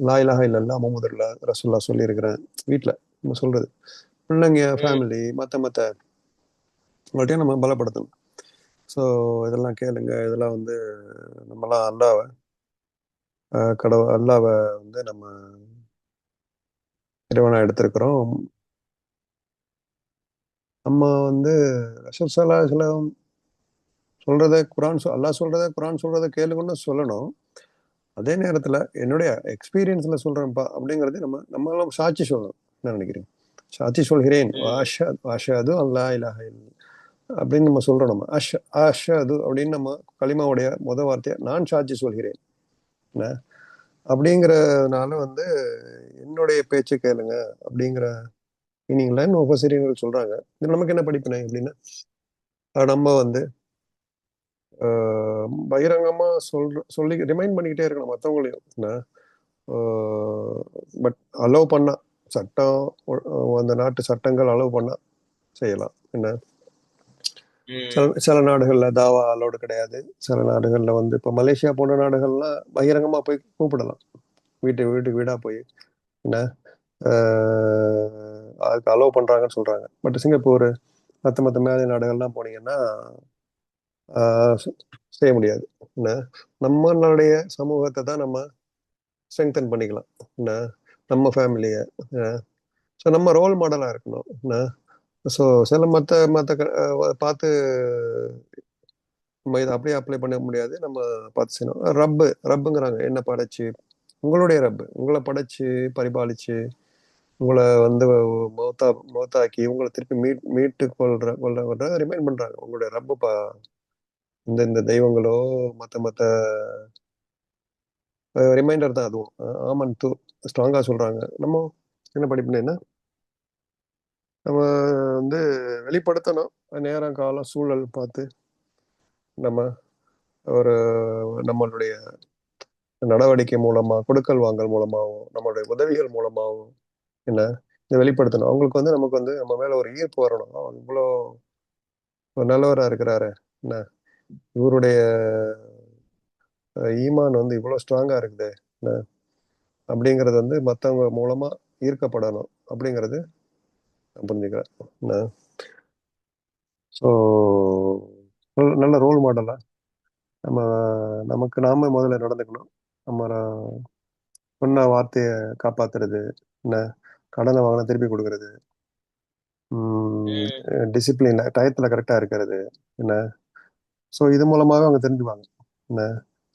லா இலாஹ இல்லல்லா முஹம்மது ரசூல்லா சொல்லியிருக்கிறேன் வீட்டில் நம்ம சொல்றது, பிள்ளைங்க ஃபேமிலி மற்ற உங்கள்கிட்டயும் நம்ம பலப்படுத்தணும். ஸோ இதெல்லாம் கேளுங்க, இதெல்லாம் வந்து நம்மலாம் அல்லாவை அல்லாவை வந்து நம்ம இறைவனா எடுத்திருக்கிறோம். நம்ம வந்து ரசூல் ஸல்லல்லாஹு அலைஹி வஸல்லம் சொல்றதை அல்லாஹ் சொல்றதை குரான் சொல்றதை கேளுங்கன்னு சொல்லணும். அதே நேரத்தில் என்னுடைய எக்ஸ்பீரியன்ஸ்ல சொல்றேன்ப்பா அப்படிங்கிறது நம்மளும் சாட்சி சொல்லணும். என்ன நினைக்கிறீங்க? சாட்சி சொல்கிறேன், வாஷது அல்லா இலாஹ இல்ல அப்படின்னு நம்ம சொல்றோம். நம்ம அஷது அப்படின்னு நம்ம களிமாவுடைய வார்த்தையை நான் சாட்சி சொல்கிறேன் என்ன அப்படிங்கிறதுனால வந்து என்னுடைய பேச்சு கேளுங்க அப்படிங்கிற மீனிங்ல உபசரியர்கள் சொல்றாங்க. இது நமக்கு என்ன படிப்பினை அப்படின்னா, நம்ம வந்து பகிரங்கமா சொல்லி ரிமைண்ட் பண்ணிக்கிட்டே இருக்கணும் மற்றவங்களையும் என்ன. பட் அலோவ் பண்ணா சட்டம் அந்த நாட்டு சட்டங்கள் அலோவ் பண்ணா செய்யலாம் என்ன. சில நாடுகள்ல தாவா அலோடு கிடையாது. சில நாடுகள்ல வந்து இப்ப மலேசியா போன்ற நாடுகள்லாம் பகிரங்கமா போய் கூப்பிடலாம், வீட்டுக்கு வீடா போய் என்ன அதுக்கு அலோவ் பண்றாங்கன்னு சொல்றாங்க. பட் சிங்கப்பூர் மற்ற மேலை நாடுகள்லாம் போனீங்கன்னா செய்ய முடியாது என்ன. நம்மளுடைய சமூகத்தை தான் நம்ம ஸ்ட்ரெங்தன் பண்ணிக்கலாம் என்ன, நம்ம ஃபேமிலியை. ஸோ நம்ம ரோல் மாடலா இருக்கணும் என்ன. ஸோ சில மற்ற பார்த்து நம்ம இதை அப்படியே அப்ளை பண்ண முடியாது, நம்ம பார்த்து செய்யணும். ரப்புங்கிறாங்க, என்ன படைச்சு உங்களுடைய ரப்பு உங்களை படைச்சு பரிபாலிச்சு உங்களை வந்து மௌத்தாக்கி உங்களை திருப்பி மீட்டு கொள்ற ரிமைண்ட் பண்றாங்க. உங்களுடைய ரப்பு இந்த தெய்வங்களோ மற்ற ரிமைண்டர் தான் அதுவும். ஆமன் தூ ஸ்ட்ராங்கா சொல்றாங்க. நம்ம என்ன படிப்புனா நம்ம வந்து வெளிப்படுத்தணும். நேரம் காலம் சூழல் பார்த்து நம்ம ஒரு நம்மளுடைய நடவடிக்கை மூலமா கொடுக்கல் வாங்கல் மூலமாகவும் நம்மளுடைய உதவிகள் மூலமாகவும் என்ன இதை வெளிப்படுத்தணும். அவங்களுக்கு வந்து நமக்கு வந்து நம்ம மேல ஒரு ஈர்ப்பு வரணும். இவ்வளோ ஒரு நல்லவரா இருக்கிறாரு என்ன, இவருடைய ஈமான் வந்து இவ்வளோ ஸ்ட்ராங்கா இருக்குது என்ன அப்படிங்கிறது வந்து மற்றவங்க மூலமா ஈர்க்கப்படணும் அப்படிங்கிறது நான் புரிஞ்சுக்கிறேன் என்ன. ஸோ நல்ல ரோல் மாடலா நம்ம நாம முதல்ல நடந்துக்கணும். நம்ம சொன்ன வார்த்தையை காப்பாத்துறது என்ன, கடனை வாங்கினா திருப்பி கொடுக்கறது, டிசிப்ளின் டயத்துல கரெக்டா இருக்கிறது என்ன. ஸோ இது மூலமாக அவங்க தெரிஞ்சுப்பாங்க என்ன.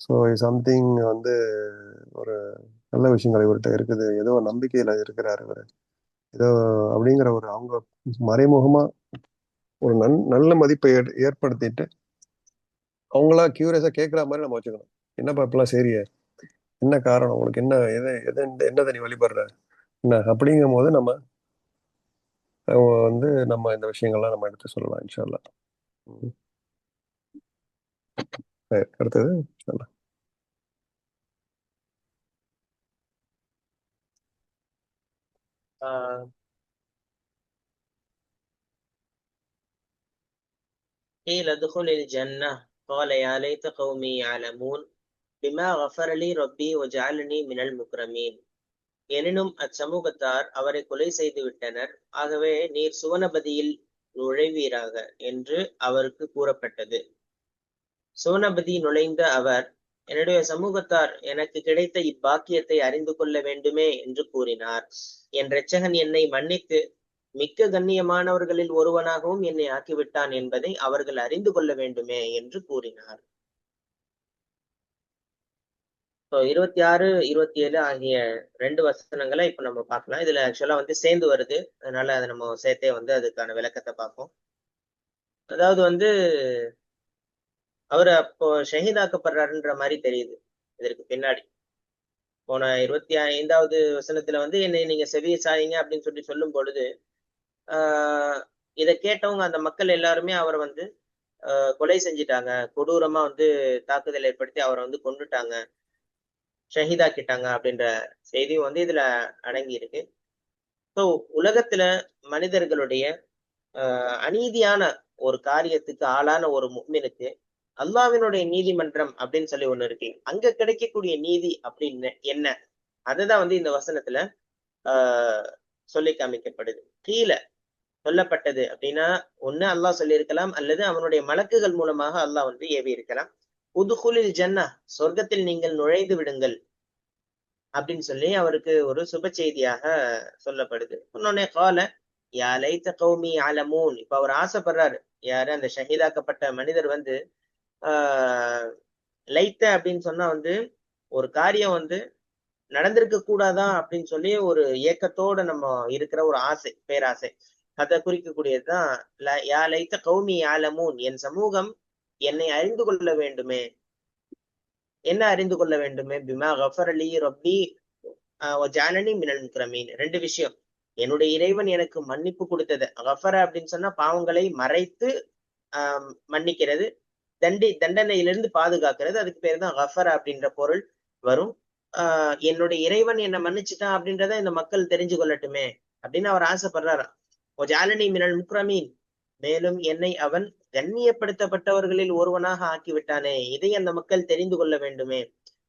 ஸோ சம்திங் வந்து ஒரு நல்ல விஷயங்கள் இவர்கிட்ட இருக்குது, ஏதோ நம்பிக்கையில இருக்கிறாரு இவர் ஏதோ அப்படிங்கிற ஒரு அவங்க மறைமுகமா ஒரு நல்ல மதிப்பை ஏற்படுத்திட்டு அவங்களா கியூரியஸா கேட்கிற மாதிரி நம்ம வச்சுக்கணும். என்னப்பா இப்பெல்லாம் சரியா, என்ன காரணம் உனக்கு, என்ன எதை எதை என்னதை நீ வழிபடுற என்ன அப்படிங்கும் போது நம்ம வந்து நம்ம இந்த விஷயங்கள்லாம் நம்ம எடுத்து சொல்லலாம் இன்ஷா அல்லாஹ். சரி, அடுத்தது இன்ஷா அல்லாஹ். قيل ادخل الجنة قال يا ليت قومي يعلمون بما غفر لي ربي وجعلني من المكرمين. எனினும் அச்சமூகத்தார் அவரை கொலை செய்து விட்டனர், ஆகவே நீர் சுவனபதியில் நுழைவீராக என்று அவருக்கு கூறப்பட்டது. சுவனபதி நுழைந்த அவர், என்னுடைய சமூகத்தார் எனக்கு கிடைத்த இப்பாக்கியத்தை அறிந்து கொள்ள வேண்டுமே என்று கூறினார். என் இரட்சகன் என்னை மன்னித்து மிக்க கண்ணியமானவர்களில் ஒருவனாகவும் என்னை ஆக்கிவிட்டான் என்பதை அவர்கள் அறிந்து கொள்ள வேண்டுமே என்று கூறினார். 26, 27 ஆகிய 2 வசனங்களை இப்ப நம்ம பார்க்கலாம். இதுல ஆக்சுவலா வந்து சேர்ந்து வருது, அதனால அதை நம்ம சேர்த்தே வந்து அதுக்கான விளக்கத்தை பார்ப்போம். அதாவது வந்து அவர் அப்போ ஷஹீதாக்கப்படுறாருன்ற மாதிரி தெரியுது இதற்கு பின்னாடி. போன 25வது வசனத்துல வந்து என்னை நீங்க செவிய சாயுங்க அப்படின்னு சொல்லும் பொழுது ஆஹ் இதை கேட்டவங்க அந்த மக்கள் எல்லாருமே அவரை வந்து கொலை செஞ்சிட்டாங்க, கொடூரமா வந்து தாக்குதல் ஏற்படுத்தி அவரை வந்து கொன்னுட்டாங்க, ஷஹீதாக்கிட்டாங்க அப்படின்ற செய்தியும் வந்து இதுல அடங்கி இருக்கு. ஸோ உலகத்துல மனிதர்களுடைய அநீதியான ஒரு காரியத்துக்கு ஆளான ஒரு முஃமினுக்கு அல்லாஹ்வினுடைய நீதிமன்றம் அப்படின்னு சொல்லி ஒண்ணு இருக்கு. அங்க கிடைக்கக்கூடிய நீதி அப்படின்னு என்ன, அதுதான் வந்து இந்த வசனத்துல ஆஹ் சொல்லி காமிக்கப்படுது. கீழே சொல்லப்பட்டது அப்படின்னா ஒண்ணு அல்லாஹ் சொல்லியிருக்கலாம், அல்லது அவனுடைய மலக்குகள் மூலமாக அல்லாஹ் வந்து ஏவி இருக்கலாம். உதுகுலில் ஜன்னா, சொர்க்கத்தில் நீங்கள் நுழைந்து விடுங்கள் அப்படின்னு சொல்லி அவருக்கு ஒரு சுப செய்தியாக சொல்லப்படுது. இன்னொன்னே கால யா லைத்த கௌமி அலமூன், இப்ப அவர் ஆசைப்படுறாரு, யாரு அந்த ஷஹீதாக்கப்பட்ட மனிதர் வந்து ஆஹ் லைத்த அப்படின்னு சொன்னா வந்து ஒரு காரியம் வந்து நடந்திருக்க கூடாதா அப்படின்னு சொல்லி ஒரு ஏக்கத்தோட நம்ம இருக்கிற ஒரு ஆசை, பேராசை, அதை குறிக்கக்கூடியதுதான் யா லைத்த கௌமி ஆலமூன், என் சமூகம் என்னை அறிந்து கொள்ள வேண்டுமே. என்ன அறிந்து கொள்ள வேண்டுமே? பிமா கஃபர் அலி ரப்பி ஜாலனி மினல் முக்ரமீன். ரெண்டு விஷயம். என்னுடைய இறைவன் எனக்கு மன்னிப்பு கொடுத்தது. கஃபர அப்படின்னு சொன்னா பாவங்களை மறைத்து மன்னிக்கிறது, தண்டனையிலிருந்து பாதுகாக்கிறது, அதுக்கு பேர் தான் கஃபர அப்படின்ற பொருள் வரும். என்னுடைய இறைவன் என்னை மன்னிச்சுட்டான் அப்படின்றத இந்த மக்கள் தெரிஞ்சு கொள்ளட்டுமே அப்படின்னு அவர் ஆசைப்படுறாரு. ஜாலனி மினல் முக்ரமீன், மேலும் என்னை அவன் கண்ணியப்படுத்தப்பட்டவர்களில் ஒருவனாக ஆக்கிவிட்டானே, இதை அந்த மக்கள் தெரிந்து கொள்ள வேண்டுமே.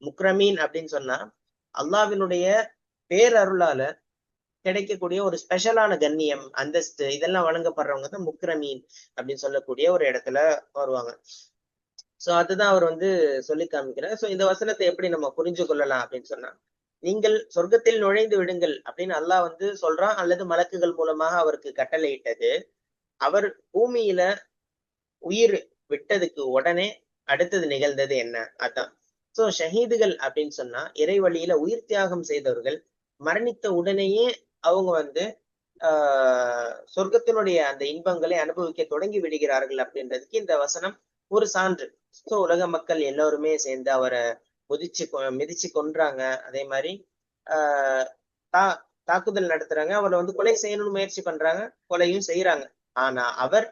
முக்ரமீன் அப்படின்னு சொன்னா அல்லாஹ்வினுடைய பேரருளால கிடைக்கக்கூடிய ஒரு ஸ்பெஷலான கண்ணியம், அந்தஸ்து, இதெல்லாம் வழங்கப்படுறவங்க தான் முக்ரமீன் அப்படின்னு சொல்லக்கூடிய ஒரு இடத்துல வருவாங்க. சோ அதுதான் அவர் வந்து சொல்லி காமிக்கிறார். சோ இந்த வசனத்தை எப்படி நம்ம புரிஞ்சு கொள்ளலாம் அப்படின்னு சொன்னா, நீங்கள் சொர்க்கத்தில் நுழைந்து விடுங்கள் அப்படின்னு அல்லாஹ் வந்து சொல்றான், அல்லது மலக்குகள் மூலமாக அவருக்கு கட்டளையிட்டது. அவர் பூமியில உயிர் விட்டதுக்கு உடனே அடுத்தது நிகழ்ந்தது என்ன, அதான். சோ ஷஹீதுகள் அப்படின்னு சொன்னா இறை வழியில உயிர் தியாகம் செய்தவர்கள் மரணித்த உடனேயே அவங்க வந்து சொர்க்கத்தினுடைய அந்த இன்பங்களை அனுபவிக்க தொடங்கி விடுகிறார்கள் அப்படின்றதுக்கு இந்த வசனம் ஒரு சான்று. சோ உலக மக்கள் எல்லோருமே சேர்ந்து அவரை மிதிச்சு கொன்றாங்க. அதே மாதிரி தாக்குதல் நடத்துறாங்க, அவரை வந்து கொலை செய்யணும்னு முயற்சி பண்றாங்க, கொலையும் செய்யறாங்க. ஆனா அவர்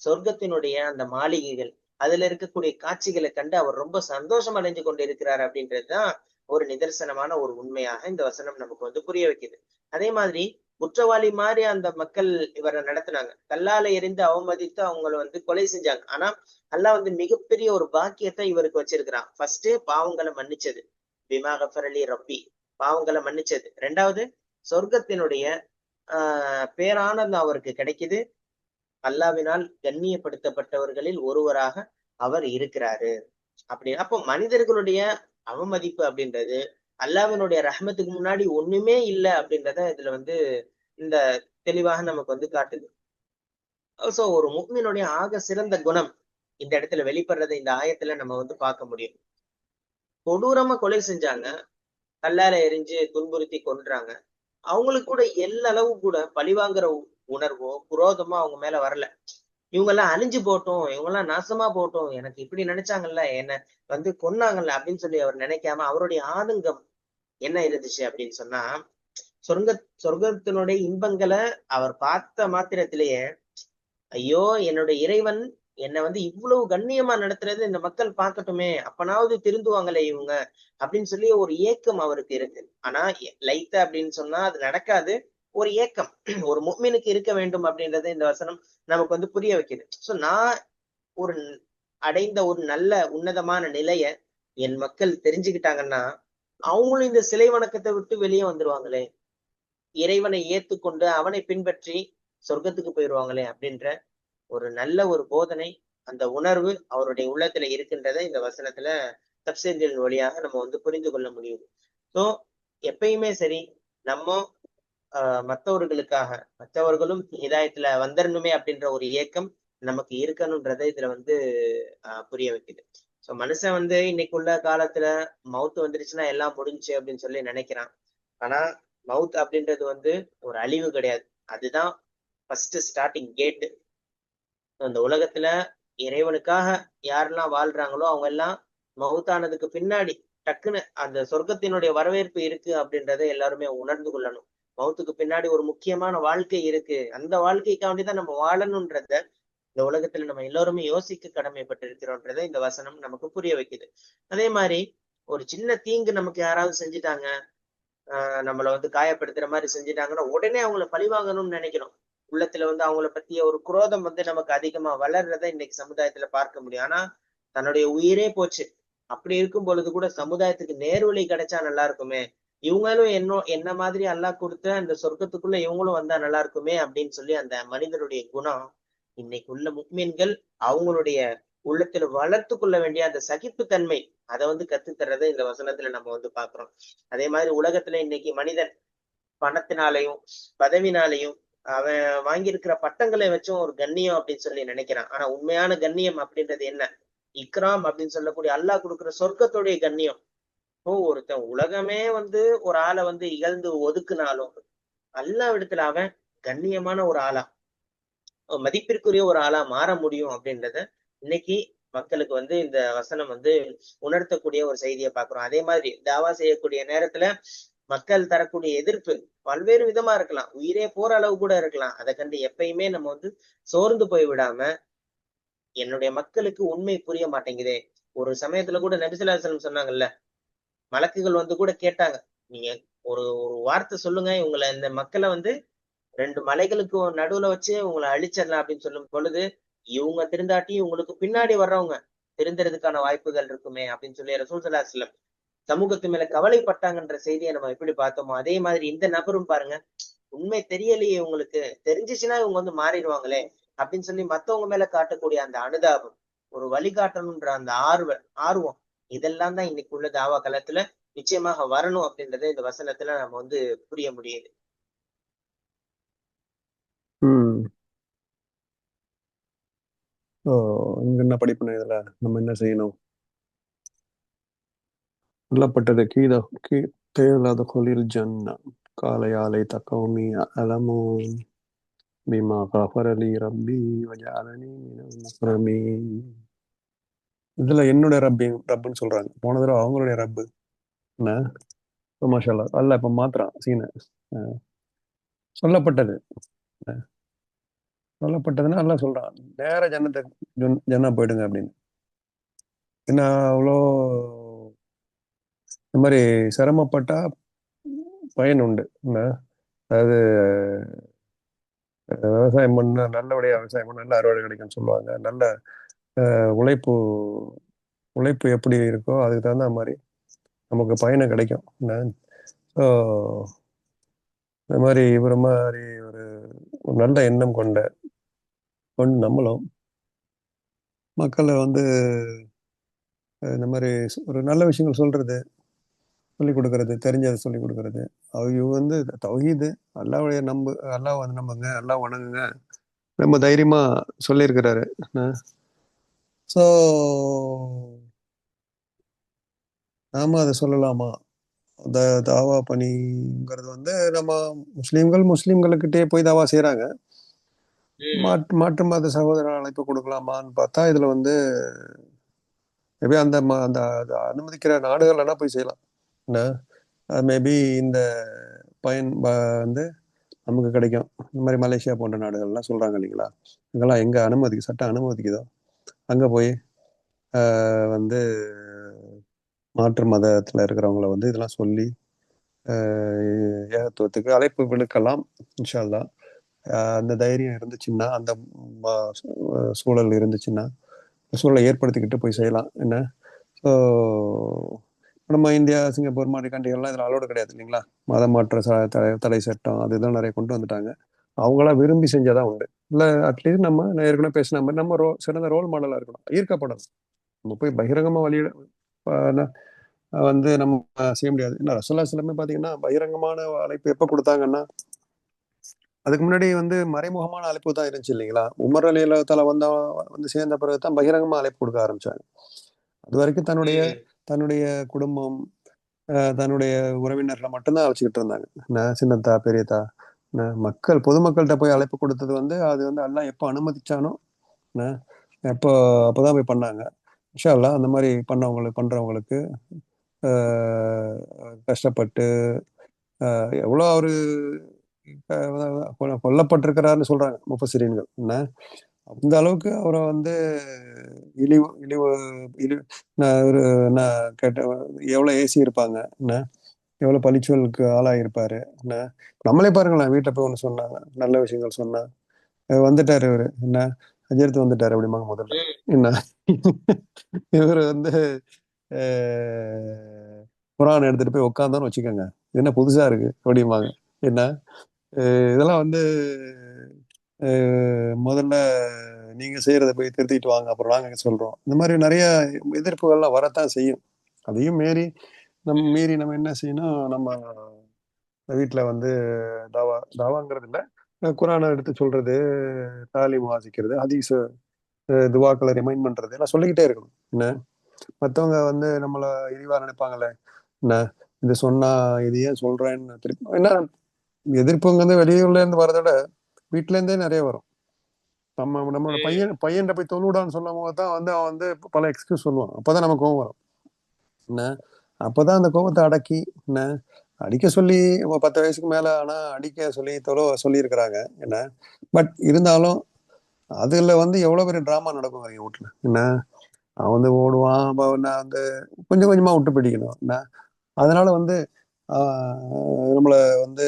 சொர்க்கத்தினுடைய அந்த மாளிகைகள், அதுல இருக்கக்கூடிய காட்சிகளை கண்டு அவர் ரொம்ப சந்தோஷம் அடைஞ்சு கொண்டு இருக்கிறார் அப்படின்றதுதான் ஒரு நிதர்சனமான ஒரு உண்மையாக இந்த வசனம் நமக்கு வந்து புரிய வைக்குது. அதே மாதிரி குற்றவாளி மாதிரி அந்த மக்கள் இவரை நடத்தினாங்க, கல்லால எரிந்து அவமதித்து அவங்களை வந்து கொலை செஞ்சாங்க. ஆனா அல்லாஹ் வந்து மிகப்பெரிய ஒரு பாக்கியத்தை இவருக்கு வச்சிருக்கிறான். ஃபர்ஸ்ட் பாவங்களை மன்னிச்சது, பிமா கஃபர் அலி ரப்பி, பாவங்களை மன்னிச்சது. ரெண்டாவது சொர்க்கத்தினுடைய பேரானந்தம் அவருக்கு கிடைக்குது, அல்லாவினால் கண்ணியப்படுத்தப்பட்டவர்களில் ஒருவராக அவர் இருக்கிறாரு அப்படின்னு. அப்போ மனிதர்களுடைய அவமதிப்பு அப்படின்றது அல்லாவினுடைய ரஹ்மத்துக்கு முன்னாடி ஒண்ணுமே இல்லை அப்படின்றத இதுல வந்து இந்த தெளிவாக நமக்கு வந்து காட்டுது. சோ ஒரு முஃமினுடைய ஆக சிறந்த குணம் இந்த இடத்துல வெளிப்படுறதை இந்த ஆயத்துல நம்ம வந்து பார்க்க முடியும். கொடூரமா கொலை செஞ்சாங்க, கல்லால எரிஞ்சு துன்புறுத்தி கொன்றாங்க, அவங்களுக்கு கூட எல்லளவு கூட பழிவாங்குற உணர்வோ குரோதமோ அவங்க மேல வரல. இவங்க எல்லாம் அழிஞ்சு போட்டோம், இவங்க எல்லாம் நாசமா போட்டோம், எனக்கு இப்படி நினைச்சாங்கல்ல, என்ன வந்து கொன்னாங்கல்ல அப்படின்னு சொல்லி அவர் நினைக்காம அவருடைய ஆதங்கம் என்ன இருந்துச்சு அப்படின்னு சொன்னா, சொர்க்கத்தினுடைய இன்பங்களை அவர் பார்த்த மாத்திரத்திலேயே, ஐயோ என்னுடைய இறைவன் என்னை வந்து இவ்வளவு கண்ணியமா நடத்துறது இந்த மக்கள் பார்க்கட்டுமே, அப்பனாவது திருந்துவாங்களே இவங்க அப்படின்னு சொல்லி ஒரு ஏக்கம் அவருக்கு இருக்கு. ஆனா லைத்த அப்படின்னு சொன்னா அது நடக்காது, ஒரு ஏக்கம் ஒரு முஃமினுக்கு இருக்க வேண்டும் அப்படின்றத இந்த வசனம் நமக்கு வந்து புரிய வைக்குது. சோ நான் ஒரு அடைந்த ஒரு நல்ல உன்னதமான நிலைய என் மக்கள் தெரிஞ்சுக்கிட்டாங்கன்னா அவங்களும் இந்த சிலை வணக்கத்தை விட்டு வெளியே வந்துருவாங்களே, இறைவனை ஏத்துக்கொண்டு அவனை பின்பற்றி சொர்க்கத்துக்கு போயிடுவாங்களே அப்படின்ற ஒரு நல்ல ஒரு போதனை, அந்த உணர்வு அவருடைய உள்ளத்துல இருக்கின்றதை இந்த வசனத்துல தப்சீர்களின் வழியாக நம்ம வந்து புரிந்து கொள்ள முடியும். சோ எப்பயுமே சரி, நம்ம மற்றவர்களும் ஹிதாயத்துல வந்துடணுமே அப்படின்ற ஒரு ஏக்கம் நமக்கு இருக்கணும்ன்றதை இதுல வந்து புரிய வைக்குது. சோ மனுஷன் வந்து இன்னைக்குள்ள காலத்துல மவுத் வந்துருச்சுன்னா எல்லாம் முடிஞ்சு அப்படின்னு சொல்லி நினைக்கிறான். ஆனா மவுத் அப்படின்றது வந்து ஒரு அழிவு கிடையாது, அதுதான் ஃபர்ஸ்ட் ஸ்டார்டிங் கேட்டு. அந்த உலகத்துல இறைவனுக்காக யாரெல்லாம் வாழ்றாங்களோ அவங்க எல்லாம் மவுத்தானதுக்கு பின்னாடி டக்குன்னு அந்த சொர்க்கத்தினுடைய வரவேற்பு இருக்கு அப்படின்றத எல்லாருமே உணர்ந்து கொள்ளணும். மௌத்துக்கு பின்னாடி ஒரு முக்கியமான வாழ்க்கை இருக்கு. அந்த வாழ்க்கைக்காண்டிதான் நம்ம வாழணும்ன்றத இந்த உலகத்துல நம்ம எல்லாருமே யோசிக்க கடமைப்பட்டிருக்கிறோன்றத இந்த வசனம் நமக்கு புரிய வைக்குது. அதே மாதிரி ஒரு சின்ன தீங்கு நமக்கு யாராவது செஞ்சுட்டாங்க, நம்மள வந்து காயப்படுத்துற மாதிரி செஞ்சுட்டாங்கன்னா உடனே அவங்கள பழிவாங்கணும்னு நினைக்கிறோம். உள்ளத்துல வந்து அவங்கள பத்திய ஒரு குரோதம் வந்து நமக்கு அதிகமா வளர்றத இன்னைக்கு சமுதாயத்துல பார்க்க முடியும். ஆனா தன்னுடைய உயிரே போச்சு. அப்படி இருக்கும் பொழுது கூட சமுதாயத்துக்கு நேர்வழி கிடைச்சா நல்லா இருக்குமே, இவங்களும் என்ன மாதிரி அல்லாஹ் கொடுத்த அந்த சொர்க்கத்துக்குள்ள இவங்களும் வந்தா நல்லா இருக்குமே அப்படின்னு சொல்லி அந்த மனிதனுடைய குணம் இன்னைக்கு உள்ள முக்மீன்கள் அவங்களுடைய உள்ளத்துல வளர்த்து கொள்ள வேண்டிய அந்த சகிப்புத்தன்மை அதை வந்து கத்துத்தர்றதை இந்த வசனத்துல நம்ம வந்து பாக்குறோம். அதே மாதிரி உலகத்துல இன்னைக்கு மனிதன் பணத்தினாலையும் பதவினாலையும் அவன் வாங்கியிருக்கிற பட்டங்களை வச்சும் ஒரு கண்ணியம் அப்படின்னு சொல்லி நினைக்கிறான். ஆனா உண்மையான கண்ணியம் அப்படின்றது என்ன? இக்ராம் அப்படின்னு சொல்லக்கூடிய அல்லாஹ் கொடுக்குற சொர்க்கத்துடைய கண்ணியம். இப்போ ஒருத்தன் உலகமே வந்து ஒரு ஆளை வந்து இகழ்ந்து ஒதுக்குனாலும் அல்லாஹ் இடத்துல அவன் கண்ணியமான ஒரு ஆளா, மதிப்பிற்குரிய ஒரு ஆளா மாற முடியும் அப்படின்றத இன்னைக்கு மக்களுக்கு வந்து இந்த வசனம் வந்து உணர்த்தக்கூடிய ஒரு செய்தியை பார்க்கிறோம். அதே மாதிரி தாவா செய்யக்கூடிய நேரத்துல மக்கள் தரக்கூடிய எதிர்ப்பு பல்வேறு விதமா இருக்கலாம், உயிரே போற அளவு கூட இருக்கலாம். அதை கண்டு எப்பயுமே நம்ம வந்து சோர்ந்து போய் விடாம, என்னுடைய மக்களுக்கு உண்மை புரிய மாட்டேங்குதே. ஒரு சமயத்துல கூட நபி ஸல்லல்லாஹு அலைஹி வஸல்லம் சொன்னாங்கல்ல, மலக்குகள் வந்து கூட கேட்டாங்க, நீங்க ஒரு ஒரு வார்த்தை சொல்லுங்க, இவங்களை இந்த மக்களை வந்து 2 மலைகளுக்கு நடுவுல வச்சு உங்களை அழிச்சிடலாம் அப்படின்னு சொல்லும் பொழுது, இவங்க திருந்தாட்டி உங்களுக்கு பின்னாடி வர்றவங்க திருந்துறதுக்கான வாய்ப்புகள் இருக்குமே அப்படின்னு சொல்லி ரசூல் ஸல்லல்லாஹு அலைஹி வஸல்லம் சமூகத்து மேல கவலைப்பட்டாங்கன்ற செய்தியை நம்ம எப்படி பார்த்தோமோ, அதே மாதிரி இந்த நபரும் பாருங்க, உண்மை தெரியலையே, உங்களுக்கு தெரிஞ்சிச்சுன்னா இவங்க வந்து மாறிடுவாங்களே அப்படின்னு சொல்லி மத்தவங்க மேல காட்டக்கூடிய அந்த அனுதாபம், ஒரு வழிகாட்டணும்ன்ற அந்த ஆர்வம், இதெல்லாம் தான் இன்னைக்கு உள்ள தாவா காலத்துல நிச்சயமாக வரணும் அப்படின்றத இந்த வசனத்துல நம்ம வந்து புரிய முடியுது. ம் ஸோ இங்க என்ன படிப்பணும், இதுல நம்ம என்ன செய்யணும்? சொல்லப்பட்டது கீ தேலாத கொலில் ஜன்னா காலையாலை தக்கவுமி அலமோ பிமா கஃபரலி ரப்பி வஜஅலனி மினல் முக்ரமீன். இதுல என்னோட ரப்புன்னு சொல்றாங்க. போன தடவை அவங்களுடைய ரப்பு என்ன, மாஷா அல்லாஹ் அல்ல இப்ப மாத்திரான் சீனை. சொல்லப்பட்டது சொல்லப்பட்டதுன்னா அல்ல சொல்றான், நேர ஜன்னா போயிடுங்க அப்படின்னு. என்ன அவ்வளோ இந்த மாதிரி சிரமப்பட்டா பயன் உண்டு என்ன? அதாவது விவசாயம் பண்ண நல்லபடியா விவசாயம் பண்ண நல்ல அறுவடை கிடைக்கும்னு சொல்லுவாங்க. நல்ல உழைப்பு உழைப்பு எப்படி இருக்கோ அதுக்கு தகுந்த மாதிரி நமக்கு பயணம் கிடைக்கும் என்ன. ஸோ இந்த மாதிரி இவர மாதிரி ஒரு நல்ல எண்ணம் கொண்டு நம்மளும் மக்களை வந்து இந்த மாதிரி ஒரு நல்ல விஷயங்கள் சொல்றது, சொல்லிக் கொடுக்கறது, தெரிஞ்சதை சொல்லிக் கொடுக்கறது. அவங்க வந்து தௌஹீது, அல்லாஹ்வுடைய அல்லாஹ் வந்து நம்புங்க, அல்லாஹ் வணங்குங்க, ரொம்ப தைரியமா சொல்லியிருக்கிறாரு. ஸோ நாம அதை சொல்லலாமா? அந்த தாவா பணிங்கிறது வந்து நம்ம முஸ்லீம்களுக்கிட்டே போய் தாவா செய்யறாங்க. மாற்று மத சகோதர அழைப்பு கொடுக்கலாமான்னு பார்த்தா இதுல வந்து மேபி அந்த அந்த அனுமதிக்கிற நாடுகள்லாம் போய் செய்யலாம் என்ன. மேபி இந்த பயன் வந்து நமக்கு கிடைக்கும். இந்த மாதிரி மலேசியா போன்ற நாடுகள்லாம் சொல்றாங்க இல்லைங்களா, இங்கெல்லாம் எங்க சட்டம் அனுமதிக்குதோ அங்க போய் வந்து மாற்று மதத்துல இருக்கிறவங்கள வந்து இதெல்லாம் சொல்லி ஏகத்துவத்துக்கு அழைப்பு விடுக்கலாம் இன்ஷா அல்லாஹ். அந்த தைரியம் இருந்துச்சுன்னா, அந்த சூழல் இருந்துச்சுன்னா, சூழலை ஏற்படுத்திக்கிட்டு போய் செய்யலாம் என்ன. ஸோ நம்ம இந்தியா, சிங்கப்பூர் மாதிரி கண்ட்ரிகள்லாம் இதில் அலோடு கிடையாது இல்லைங்களா. மதம் மாற்ற தடை சட்டம் அது இதெல்லாம் நிறைய கொண்டு வந்துட்டாங்க. அவங்களா விரும்பி செஞ்சாதான் உண்டு. இல்லை அட்லீஸ்ட் நம்ம ஏற்கனவே பேசின மாதிரி நம்ம சிறந்த ரோல் மாடலாக இருக்கணும், ஈர்க்கப்படணும். நம்ம போய் பகிரங்கமாக வந்து நம்ம செய்ய முடியாது. என்ன ரசூலுல்லாஹி ஸல்லல்லாஹு பார்த்தீங்கன்னா பகிரங்கமான அழைப்பு எப்போ கொடுத்தாங்கன்னா, அதுக்கு முன்னாடி வந்து மறைமுகமான அழைப்பு தான் இருந்துச்சு இல்லைங்களா. உமர் ரலியல்லாஹு தஆலா வந்து சேர்ந்த பிறகு தான் பகிரங்கமா அழைப்பு கொடுக்க ஆரம்பிச்சாங்க. அது வரைக்கும் தன்னுடைய குடும்பம், தன்னுடைய உறவினர்களை மட்டும்தான் அழைச்சிக்கிட்டு இருந்தாங்க. சின்னத்தா பெரியத்தா பொதுமக்கள்கிட்ட போய் அழைப்பு கொடுத்தது வந்து அது வந்து அல்லாஹ் எப்போ அனுமதிச்சானோ அப்போதான் போய் பண்ணாங்க. இன்ஷா அல்லாஹ் அந்த மாதிரி பண்றவங்களுக்கு ஆஹ் கஷ்டப்பட்டு எவ்வளோ அவரு கொல்லப்பட்டிருக்கிறாருன்னு சொல்றாங்க முஃபஸிரீன்கள் என்ன. அந்த அளவுக்கு அவரை வந்து இழிவு இழிவு இழிவு ஒரு கேட்ட எவ்வளோ ஏசி இருப்பாங்க என்ன, எவ்வளோ பழிச்சொலுக்கு ஆளாயிருப்பாரு என்ன. நம்மளே பாருங்களேன், வீட்டில் போய் ஒன்று சொன்னாங்க, நல்ல விஷயங்கள் சொன்னா வந்துட்டாரு இவரு என்ன, அஜித் வந்துட்டாரு அப்படிம்பாங்க முதல்ல என்ன. இவர் வந்து குரான் எடுத்துட்டு போய் உட்காந்தான்னு வச்சுக்கோங்க, இது என்ன புதுசா இருக்கு அப்படிம்பாங்க என்ன. இதெல்லாம் வந்து முதல்ல நீங்க செய்யறதை போய் திருத்திட்டு வாங்க, அப்புறம் நாங்க சொல்றோம். இந்த மாதிரி நிறைய எதிர்ப்புகள்லாம் வரத்தான் செய்யும். அதையும் மீறி நம்ம என்ன செய்யணும், நம்ம வீட்டில் வந்து தாவாங்கிறது இல்லை, குரானை எடுத்து சொல்றது, தாலீம் வாசிக்கிறது, ஹதீஸ் துவாக்களை ரிமைண்ட் பண்றது எல்லாம் சொல்லிக்கிட்டே இருக்கணும் என்ன. மற்றவங்க வந்து நம்மள இழிவா நினைப்பாங்களே என்ன, இது சொன்னா இது ஏன் சொல்றேன்னு திருப்பி என்ன. எதிர்ப்புங்கிறது வெளியூர்ல இருந்து வரதை விட வீட்டுல இருந்தே நிறைய வரும். நம்மளோட பையன் போய் தொழுடான்னு சொல்லும் போது தான் வந்து அவன் வந்து பல எக்ஸ்கியூஸ் சொல்லுவான். அப்பதான் நமக்கு கோவம் வரும் என்ன. அப்பதான் அந்த கோபத்தை அடக்கி என்ன, அடிக்க சொல்லி 10 வயசுக்கு மேல ஆனா அடிக்க சொல்லி சொல்லியிருக்கிறாங்க என்ன. பட் இருந்தாலும் அதுல வந்து எவ்வளவு பெரிய டிராமா நடக்கும் எங்க வீட்டுல என்ன. அவன் வந்து ஓடுவான், நான் வந்து கொஞ்சம் கொஞ்சமா விட்டு பிடிக்கணும் என்ன. அதனால வந்து நம்மள வந்து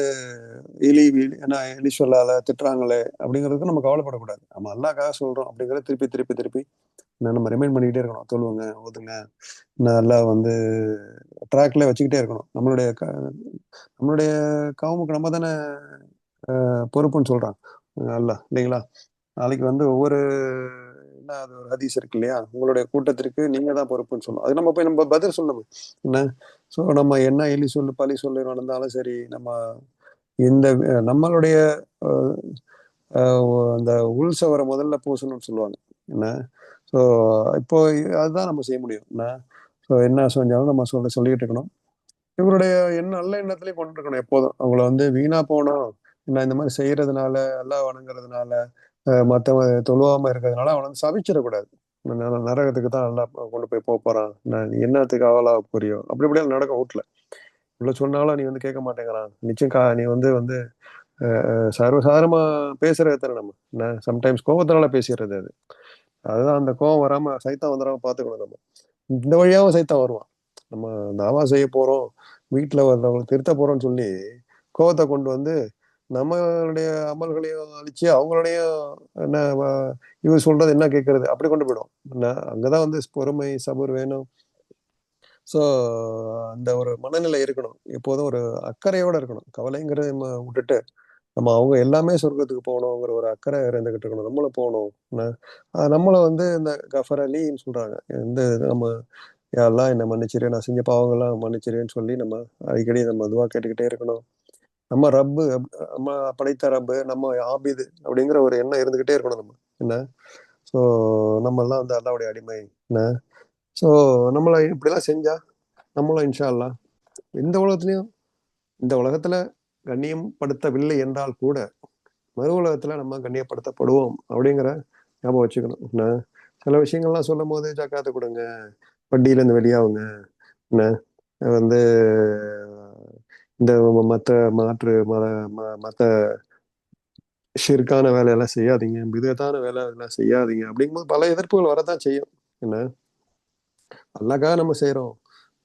எலி சொல்லால திட்டுறாங்களே அப்படிங்கிறதுக்கு நம்ம கவலைப்படக்கூடாது. நம்ம அல்லாஹ்க்காக சொல்றோம் அப்படிங்கறத திருப்பி திருப்பி திருப்பி நம்ம ரிமைண்ட் பண்ணிக்கிட்டே இருக்கணும். தொழுவுங்க, ஓதுங்க, நல்லா வந்து ட்ராக்ல வச்சுக்கிட்டே இருக்கணும். நம்மளுடைய கவுமுக்கு நம்ம தானே பொறுப்புன்னு சொல்றான் அல்லாஹ் இல்லைங்களா. நாளைக்கு வந்து ஒவ்வொரு என்ன அது ஒரு ஹதீஸ் இருக்கு இல்லையா, உங்களுடைய கூட்டத்திற்கு நீங்க தான் பொறுப்புன்னு சொல்லணும். அது நம்ம போய் நம்ம பதில் சொல்லணும் என்ன. ஸோ நம்ம என்ன எலி சொல்லு பழி சொல்லு நடந்தாலும் சரி, நம்ம இந்த நம்மளுடைய அந்த உள் சவரை முதல்ல பூசணும்னு சொல்லுவாங்க என்ன. ஸோ இப்போ அதுதான் நம்ம செய்ய முடியும் என்ன. ஸோ என்ன செஞ்சாலும் நம்ம சொல்லிக்கிட்டு இருக்கணும். இவருடைய நல்ல எண்ணத்திலையும் கொண்டு இருக்கணும் எப்போதும். அவங்கள வந்து வீணா போனோம் நான் இந்த மாதிரி செய்யறதுனால, எல்லாம் வணங்குறதுனால, மற்றவங்க தொழுவாம இருக்கிறதுனால அவனை வந்து சபிச்சிடக்கூடாது. நரகத்துக்கு தான் நல்லா கொண்டு போய் போறான், நீ என்னத்துக்கு அவளா புரியும் அப்படி இப்படியா நடக்கும் வீட்டுல. இவ்வளவு சொன்னாலும் நீ வந்து கேட்க மாட்டேங்கிறான் நிச்சயம் நீ வந்து வந்து சர்வசாதாரணமா பேசுறது தானே நம்ம என்ன. சம்டைம்ஸ் கோபத்தினால பேசிடுறது அது. அதுதான் அந்த கோபம் வராம சைத்தான் வந்துடாம பாத்துக்கணும். நம்ம இந்த வழியாவும் சைத்தான் வருவான். நம்ம தாவா செய்ய போறோம், வீட்டுல வந்தவங்களை திருத்த போறோம்னு சொல்லி கோபத்தை கொண்டு வந்து நம்மளுடைய அமல்களையும் அழிச்சு அவங்களுடையும் என்ன இவர் சொல்றது என்ன கேட்கறது அப்படி கொண்டு போயிடும் என்ன. அங்கதான் வந்து பொறுமை சபர் வேணும். ஸோ அந்த ஒரு மனநிலை இருக்கணும், எப்போதும் ஒரு அக்கறையோட இருக்கணும். கவலைங்கிறத நம்ம விட்டுட்டு நம்ம அவங்க எல்லாமே சொர்க்கத்துக்கு போகணுங்கிற ஒரு அக்கறை இருந்துகிட்டு இருக்கணும். நம்மளும் போகணும் நம்மள வந்து இந்த கஃபர் அலின்னு சொல்றாங்க, இந்த நம்ம யாரெல்லாம் என்ன மன்னிச்சிரு, நான் செஞ்ச பாவங்கள்லாம் மன்னிச்சிருன்னு சொல்லி நம்ம அடிக்கடி நம்ம அதுவா கேட்டுக்கிட்டே இருக்கணும். நம்ம ரப்பு நம்ம படைத்த ரப்பு நம்ம ஆபிது அப்படிங்கிற ஒரு எண்ணம் இருந்துகிட்டே இருக்கணும் நம்ம என்ன. ஸோ நம்ம எல்லாம் வந்து அல்லாவுடைய அடிமை என்ன. ஸோ நம்மள இப்படிலாம் செஞ்சா நம்மளும் இன்ஷா அல்லாஹ் இந்த உலகத்துலயும், இந்த உலகத்துல கண்ணியம் படுத்தவில்லை என்றால் கூட மறு உலகத்துல நம்ம கண்ணியப்படுத்தப்படுவோம் அப்படிங்கிற ஞாபகம் வச்சுக்கணும் என்ன. சில விஷயங்கள்லாம் சொல்லும் போது ஜக்காத்து கொடுங்க, வட்டியில இருந்து வெளியாகுங்க என்ன, வந்து இந்த மற்ற மாற்று மற்ற ஷிர்கான வேலையெல்லாம் செய்யாதீங்க, பிதத்தான வேலை அதெல்லாம் செய்யாதீங்க அப்படிங்கும்போது பல எதிர்ப்புகள் வரதான் செய்யும் என்ன. அல்லாஹ்க்காக நம்ம செய்றோம்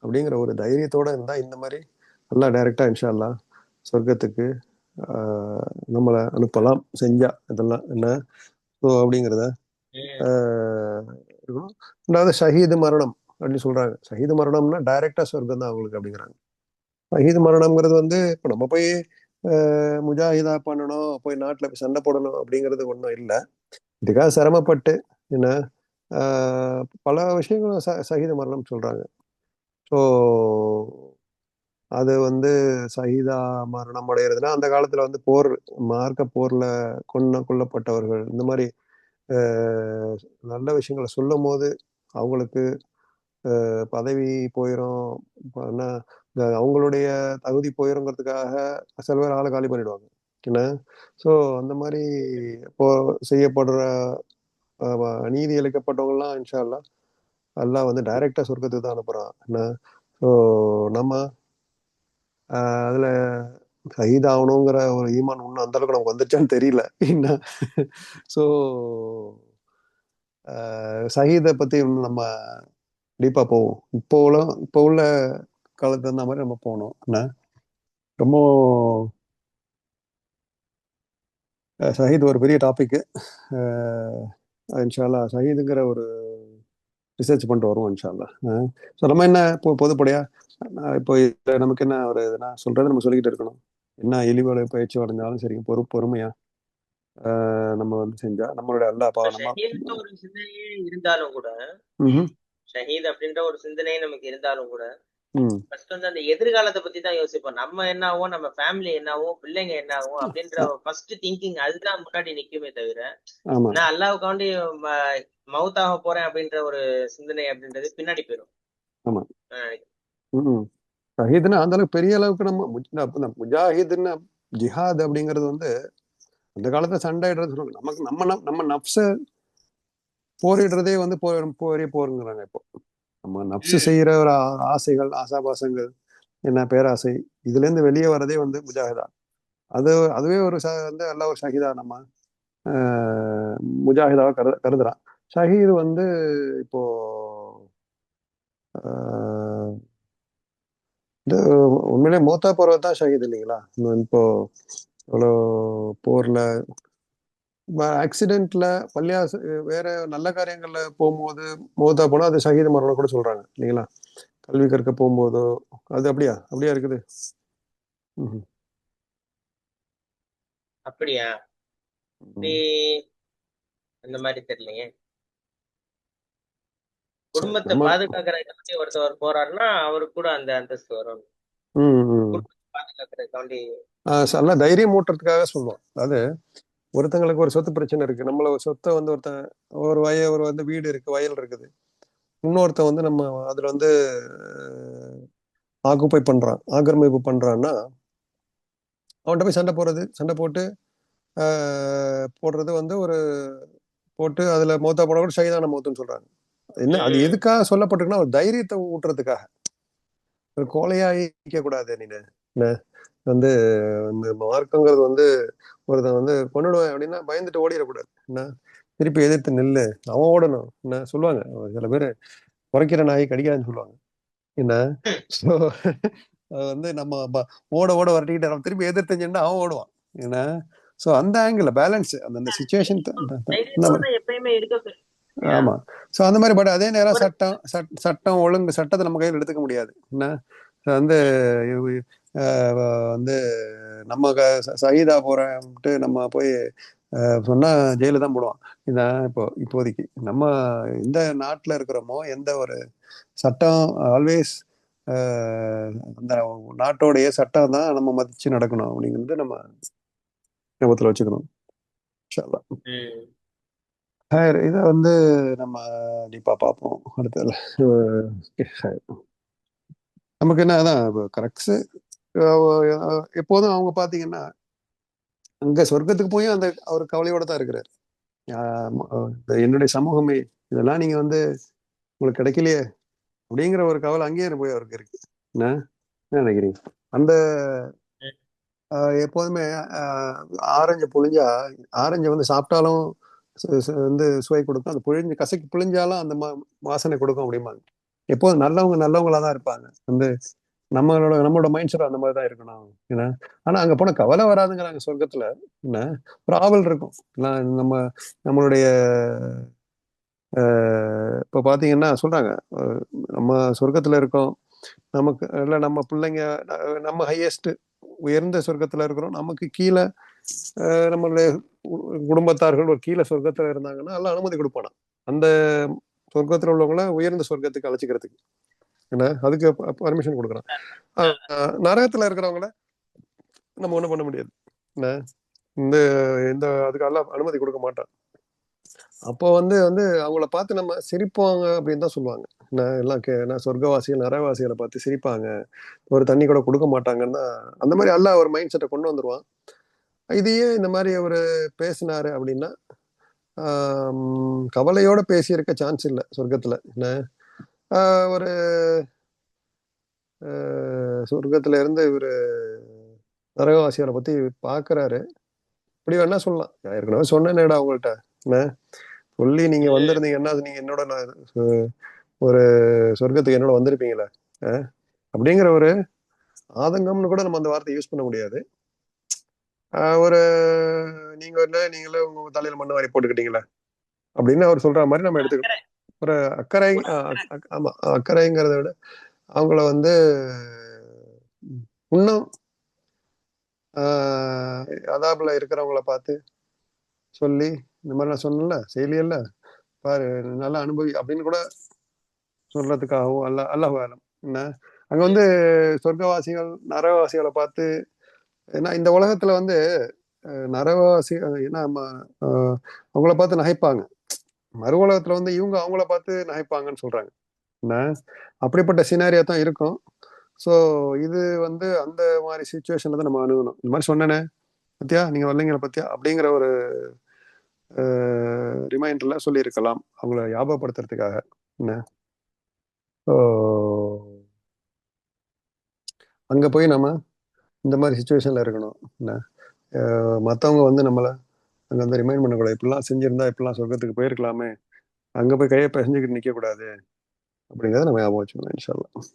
அப்படிங்கிற ஒரு தைரியத்தோட இருந்தா இந்த மாதிரி அல்லாஹ் டைரக்டா இன்ஷா அல்லாஹ் சொர்க்கத்துக்கு நம்மளை அனுப்பலாம் செஞ்சா இதெல்லாம் என்ன. ஸோ அப்படிங்கிறத இருக்கணும். ரெண்டாவது ஷஹீது மரணம் அப்படின்னு சொல்றாங்க. ஷஹீது மரணம்னா டைரக்டா சொர்க்கம் தான் அவங்களுக்கு அப்படிங்கிறாங்க. ஷஹீது மரணம்ங்கிறது வந்து இப்போ நம்ம போய் முஜாஹிதா பண்ணணும், போய் நாட்டில் போய் சண்டை போடணும் அப்படிங்கிறது ஒன்றும் இல்லை. இதுக்காக சிரமப்பட்டு என்ன பல விஷயங்களும் ஷஹீது மரணம் சொல்றாங்க. ஸோ அது வந்து ஷஹீதா மரணம் அடைகிறதுனா அந்த காலத்துல வந்து போர், மார்க்க போர்ல கொல்லப்பட்டவர்கள் இந்த மாதிரி நல்ல விஷயங்களை சொல்லும் போது அவங்களுக்கு பதவி போயிடும், என்ன அவங்களுடைய தகுதி போயிருங்கிறதுக்காக சில பேர் ஆளை காலி பண்ணிடுவாங்க என்ன. ஸோ அந்த மாதிரி இப்போ செய்யப்படுற நீதி அளிக்கப்பட்டவங்கலாம் இன்ஷா அல்லாஹ் அல்லாஹ் வந்து டைரக்டா சொர்க்கத்துக்கு தான் அனுப்புறான் என்ன. ஸோ நம்ம அதுல ஷஹீத் ஆகணுங்கிற ஒரு ஈமான் இன்னும் அந்த அளவுக்கு நமக்கு வந்துருச்சான்னு தெரியல என்ன. ஸோ ஷஹீதை பத்தி இன்னும் நம்ம டீப்பா போவோம். இப்போ உள்ள காலத்துக்கு தகுந்த மாதிரி நம்ம போகணும் என்ன. ரொம்ப ஷஹீத் ஒரு பெரிய டாபிக். இன்ஷால்லா ஷஹீதுங்கிற ஒரு ரிசர்ச் பண்ணிட்டு வருவோம் இன்ஷால்லா. ஸோ நம்ம என்ன இப்போ பொதுப்படையா இப்போ இதுல நமக்கு என்ன ஒரு நான் சொல்றது நம்ம சொல்லிக்கிட்டு இருக்கணும். என்ன இழிவுகளை பயிற்சி அடைஞ்சாலும் சரி பொறுமையா நம்ம வந்து செஞ்சா நம்மளுடைய அல்லா நம்ம ஷஹீத்ன்ற ஒரு சிந்தனையே இருந்தாலும் கூட, ஷஹீத் அப்படின்ற ஒரு சிந்தனையே நமக்கு இருந்தாலும் கூட, ஃபர்ஸ்ட் வந்து அந்த எதிர்காலத்தை பத்தி தான் யோசிப்போம். நம்ம என்ன ஆகும், நம்ம ஃபேமிலி என்ன ஆகும், பிள்ளைங்க என்ன ஆகும் அப்படின்ற ஃபர்ஸ்ட் திங்கிங் அதுதான் முன்னாடி நிக்குமே தவிர, நான் அல்லாவுக்காண்டி மவுத்தாக போறேன் அப்படின்ற ஒரு சிந்தனை அப்படின்றது பின்னாடி போயிடும். ஆமா. ஷஹீத்னா அந்த அளவுக்கு பெரிய அளவுக்கு நம்ம முஜாஹித்னா ஜிஹாத் அப்படிங்கிறது வந்து அந்த காலத்துல சண்டைடுறது சொல்லுவாங்க. நமக்கு நம்ம நப்ச போரிடுறதே வந்து போருங்கிறாங்க. இப்போ நம்ம நப்சு செய்யற ஒரு ஆசைகள் ஆசாபாசங்கள் என்ன பேராசை இதுல இருந்து வெளியே வரதே வந்து முஜாஹிதா. அதுவே ஒரு வந்து எல்லா ஒரு ஷஹீதா நம்ம முஜாஹிதாவை கருதுறான். ஷஹீது வந்து இப்போ உண்மையிலே மோத்தா போறது தான் ஷஹீத் இல்லைங்களா. இப்போ இவ்வளோ போர்ல ஆக்சிடென்ட்ல பள்ளியாசு வேற நல்ல காரியங்கள்ல போகும்போது மோத்தா போனா அது ஷஹீத் மரணம் கூட சொல்றாங்க இல்லைங்களா. கல்வி கற்க போகும்போதோ அது அப்படியா இருக்குது. அப்படியா அந்த மாதிரி தெரியலையே. குடும்பத்தை பாதுகாக்கிறதுக்காண்டி ஒருத்தவர் போறாருன்னா அவருக்கு கூட அந்த அந்தஸ்து வரும். பாதுகாக்கிறதுக்காண்டி நல்ல தைரியம் ஊட்டுறதுக்காக சொல்லுவோம். அதாவது ஒருத்தங்களுக்கு ஒரு சொத்து பிரச்சனை இருக்கு. நம்மள ஒரு சொத்தை வந்து ஒரு வந்து வீடு இருக்கு, வயல் இருக்குது. இன்னொருத்த வந்து நம்ம அதுல வந்து ஆக்கிரமிப்பு பண்றான்னா அவன்கிட்ட போய் சண்டை போடுறது வந்து ஒரு போட்டு அதுல மௌத்தா போட கூட ஷஹீதான மௌத்துன்னு சொல்றாங்க. என்ன அது எதுக்காக சொல்லப்பட்டிருக்குன்னா ஒரு தைரியத்தை ஊட்டுறதுக்காக. ஒரு கோலையாயிக்க கூடாது. நீ வந்து மார்க்கங்கிறது வந்து ஒருத்தன் வந்து கொண்டுடுவேன் அப்படின்னா பயந்துட்டு ஓடிடக்கூடாது. என்ன திருப்பி எதிர்த்து நில்லு, அவன் ஓடணும். என்ன சொல்லுவாங்க சில பேர், குறைக்கிற நாய் கடிக்காதுன்னு சொல்லுவாங்க. என்ன வந்து நம்ம ஓட வரட்டிக்கிட்டு நம்ம திருப்பி எதிர்த்துச்சுன்னா அவன் ஓடுவான். என்ன சோ அந்த ஆங்கிள் பேலன்ஸ் அந்த சிச்சுவேஷன் எப்பயுமே இருக்க. ஆமா. சோ அந்த மாதிரி. பட் அதே நேரம் சட்டம் ஒழுங்கு சட்டத்தை நம்ம கையில் எடுத்துக்க முடியாது. என்ன வந்து வந்து நம்ம ஷஹீதா போறேன்ட்டு நம்ம போய் சொன்னா ஜெயில தான் போடுவான். இதான் இப்போதைக்கு நம்ம எந்த நாட்டுல இருக்கிறோமோ எந்த ஒரு சட்டம் ஆல்வேஸ் அந்த நாட்டோடைய சட்டம் தான் நம்ம மதிச்சு நடக்கணும் அப்படிங்கிறது நம்ம ஞாபகத்துல வச்சுக்கணும். இதை வந்து நம்ம கண்டிப்பா பார்ப்போம் அடுத்ததுல. நமக்கு என்ன அதான் கரெக்ட்ஸ். எப்போதும் அவங்க பாத்தீங்கன்னா அங்க சொர்க்கத்துக்கு போய் அந்த அவர் கவலையோட தான் இருக்கிறாரு. என்னுடைய சமூகமே இதெல்லாம் நீங்க வந்து உங்களுக்கு கிடைக்கலையே அப்படிங்கிற ஒரு கவலை அங்கேயே போய் அவருக்கு இருக்கு. என்ன நினைக்கிறீங்க? அந்த எப்போதுமே ஆரஞ்சு புழிஞ்சா ஆரஞ்சு வந்து சாப்பிட்டாலும் வந்து சுவை கொடுக்கும், அது கசக்கி புழிஞ்சாலும் அந்த வாசனை கொடுக்கும் அப்படிம்பாங்க. எப்போதும் நல்லவங்களா தான் இருப்பாங்க. வந்து நம்மளோட மைண்ட் செட் அந்த மாதிரி தான் இருக்கணும். ஏன்னா ஆனா அங்க போன கவலை வராதுங்கிறாங்க சொர்க்கத்துல. என்ன ஒரு ஆவல் இருக்கும். நம்மளுடைய இப்ப பாத்தீங்கன்னா சொல்றாங்க நம்ம சொர்க்கத்துல இருக்கோம், நமக்கு இல்ல நம்ம பிள்ளைங்க நம்ம ஹையஸ்ட் உயர்ந்த சொர்க்கத்துல இருக்கிறோம், நமக்கு கீழே நம்மளுடைய குடும்பத்தார்கள் ஒரு கீழே சொர்க்கத்துல இருந்தாங்கன்னா எல்லாம் அனுமதி கொடுப்பானா அந்த சொர்க்கத்துல உள்ளவங்கள உயர்ந்த சொர்க்கத்துக்கு அழைச்சிக்கிறதுக்கு. என்ன அதுக்கு பர்மிஷன் கொடுக்குறான். நரகத்துல இருக்கிறவங்கள நம்ம ஒண்ணும் பண்ண முடியாது. என்ன இந்த அதுக்கெல்லாம் அனுமதி கொடுக்க மாட்டான். அப்போ வந்து அவங்கள பார்த்து நம்ம சிரிப்பாங்க அப்படின்னு தான் சொல்லுவாங்க. எல்லாம் சொர்க்கவாசிகள் நரகவாசிகளை பார்த்து சிரிப்பாங்க, ஒரு தண்ணி கூட கொடுக்க மாட்டாங்கன்னா அந்த மாதிரி எல்லாம் ஒரு மைண்ட் செட்டை கொண்டு வந்துருவான். இதையே இந்த மாதிரி அவரு பேசினாரு அப்படின்னா கவலையோட பேசியிருக்க சான்ஸ் இல்லை சொர்க்கத்துல. என்ன ஒரு சொர்க்கத்துல இருந்து இவரு நரகவாசிகளை பத்தி பாக்குறாரு. இப்படி வேணா சொல்லலாம். நான் ஏற்கனவே சொன்னேனேடா உங்கள்கிட்ட, என்ன சொல்லி நீங்க வந்திருந்தீங்கன்னா நீங்க என்னோட ஒரு சொர்க்கத்துக்கு என்னோட வந்திருப்பீங்களே அப்படிங்கிற ஒரு ஆதங்கம்னு கூட நம்ம அந்த வார்த்தை யூஸ் பண்ண முடியாது. ஒரு நீங்க நீங்களே உங்க தலையில மண்ணு வாரி போட்டுக்கிட்டீங்களா அப்படின்னு அவர் சொல்ற மாதிரி நம்ம எடுத்துக்கணும். ஒரு அக்கறை. ஆமா, அக்கறைங்கிறத விட அவங்கள வந்து இன்னும் அதாபுல இருக்கிறவங்கள பார்த்து சொல்லி, இந்த மாதிரி நான் சொன்னேன்ல செய்யலையல்ல பாரு நல்லா அனுபவி அப்படின்னு கூட சொல்றதுக்காகவும் அல்லாஹ் ஆலம். என்ன அங்க வந்து சொர்க்கவாசிகள் நரகவாசிகளை பார்த்து, ஏன்னா இந்த உலகத்துல வந்து நரகவாசி ஏன்னா அவங்கள பார்த்து நகைப்பாங்க. மறு உலகத்துல வந்து இவங்க அவங்கள பார்த்து நகைப்பாங்கன்னு சொல்றாங்க. என்ன அப்படிப்பட்ட சினாரியா தான் இருக்கும். ஸோ இது வந்து அந்த மாதிரி சுச்சுவேஷன்ல தான் நம்ம அணுகணும். இந்த மாதிரி சொன்னேனே பத்தியா நீங்க வரலைங்களா பத்தியா அப்படிங்கிற ஒரு ரிமைண்டர்ல சொல்லியிருக்கலாம் அவங்கள ஞாபகப்படுத்துறதுக்காக. என்ன அங்க போய் நம்ம இந்த மாதிரி சுச்சுவேஷன்ல இருக்கணும். என்ன மற்றவங்க வந்து நம்மளை அங்க வந்து ரிமைண்ட் பண்ணக்கூடாது. இப்படிலாம் செஞ்சிருந்தா இப்படிலாம் சொர்க்கத்துக்கு போயிருக்கலாமே, அங்க போய் கையை பிசைஞ்சுக்கிட்டு நிக்க கூடாது அப்படிங்கிறத நம்ம ஞாபகம் வச்சுக்கணும் இன்ஷா அல்லாஹ்.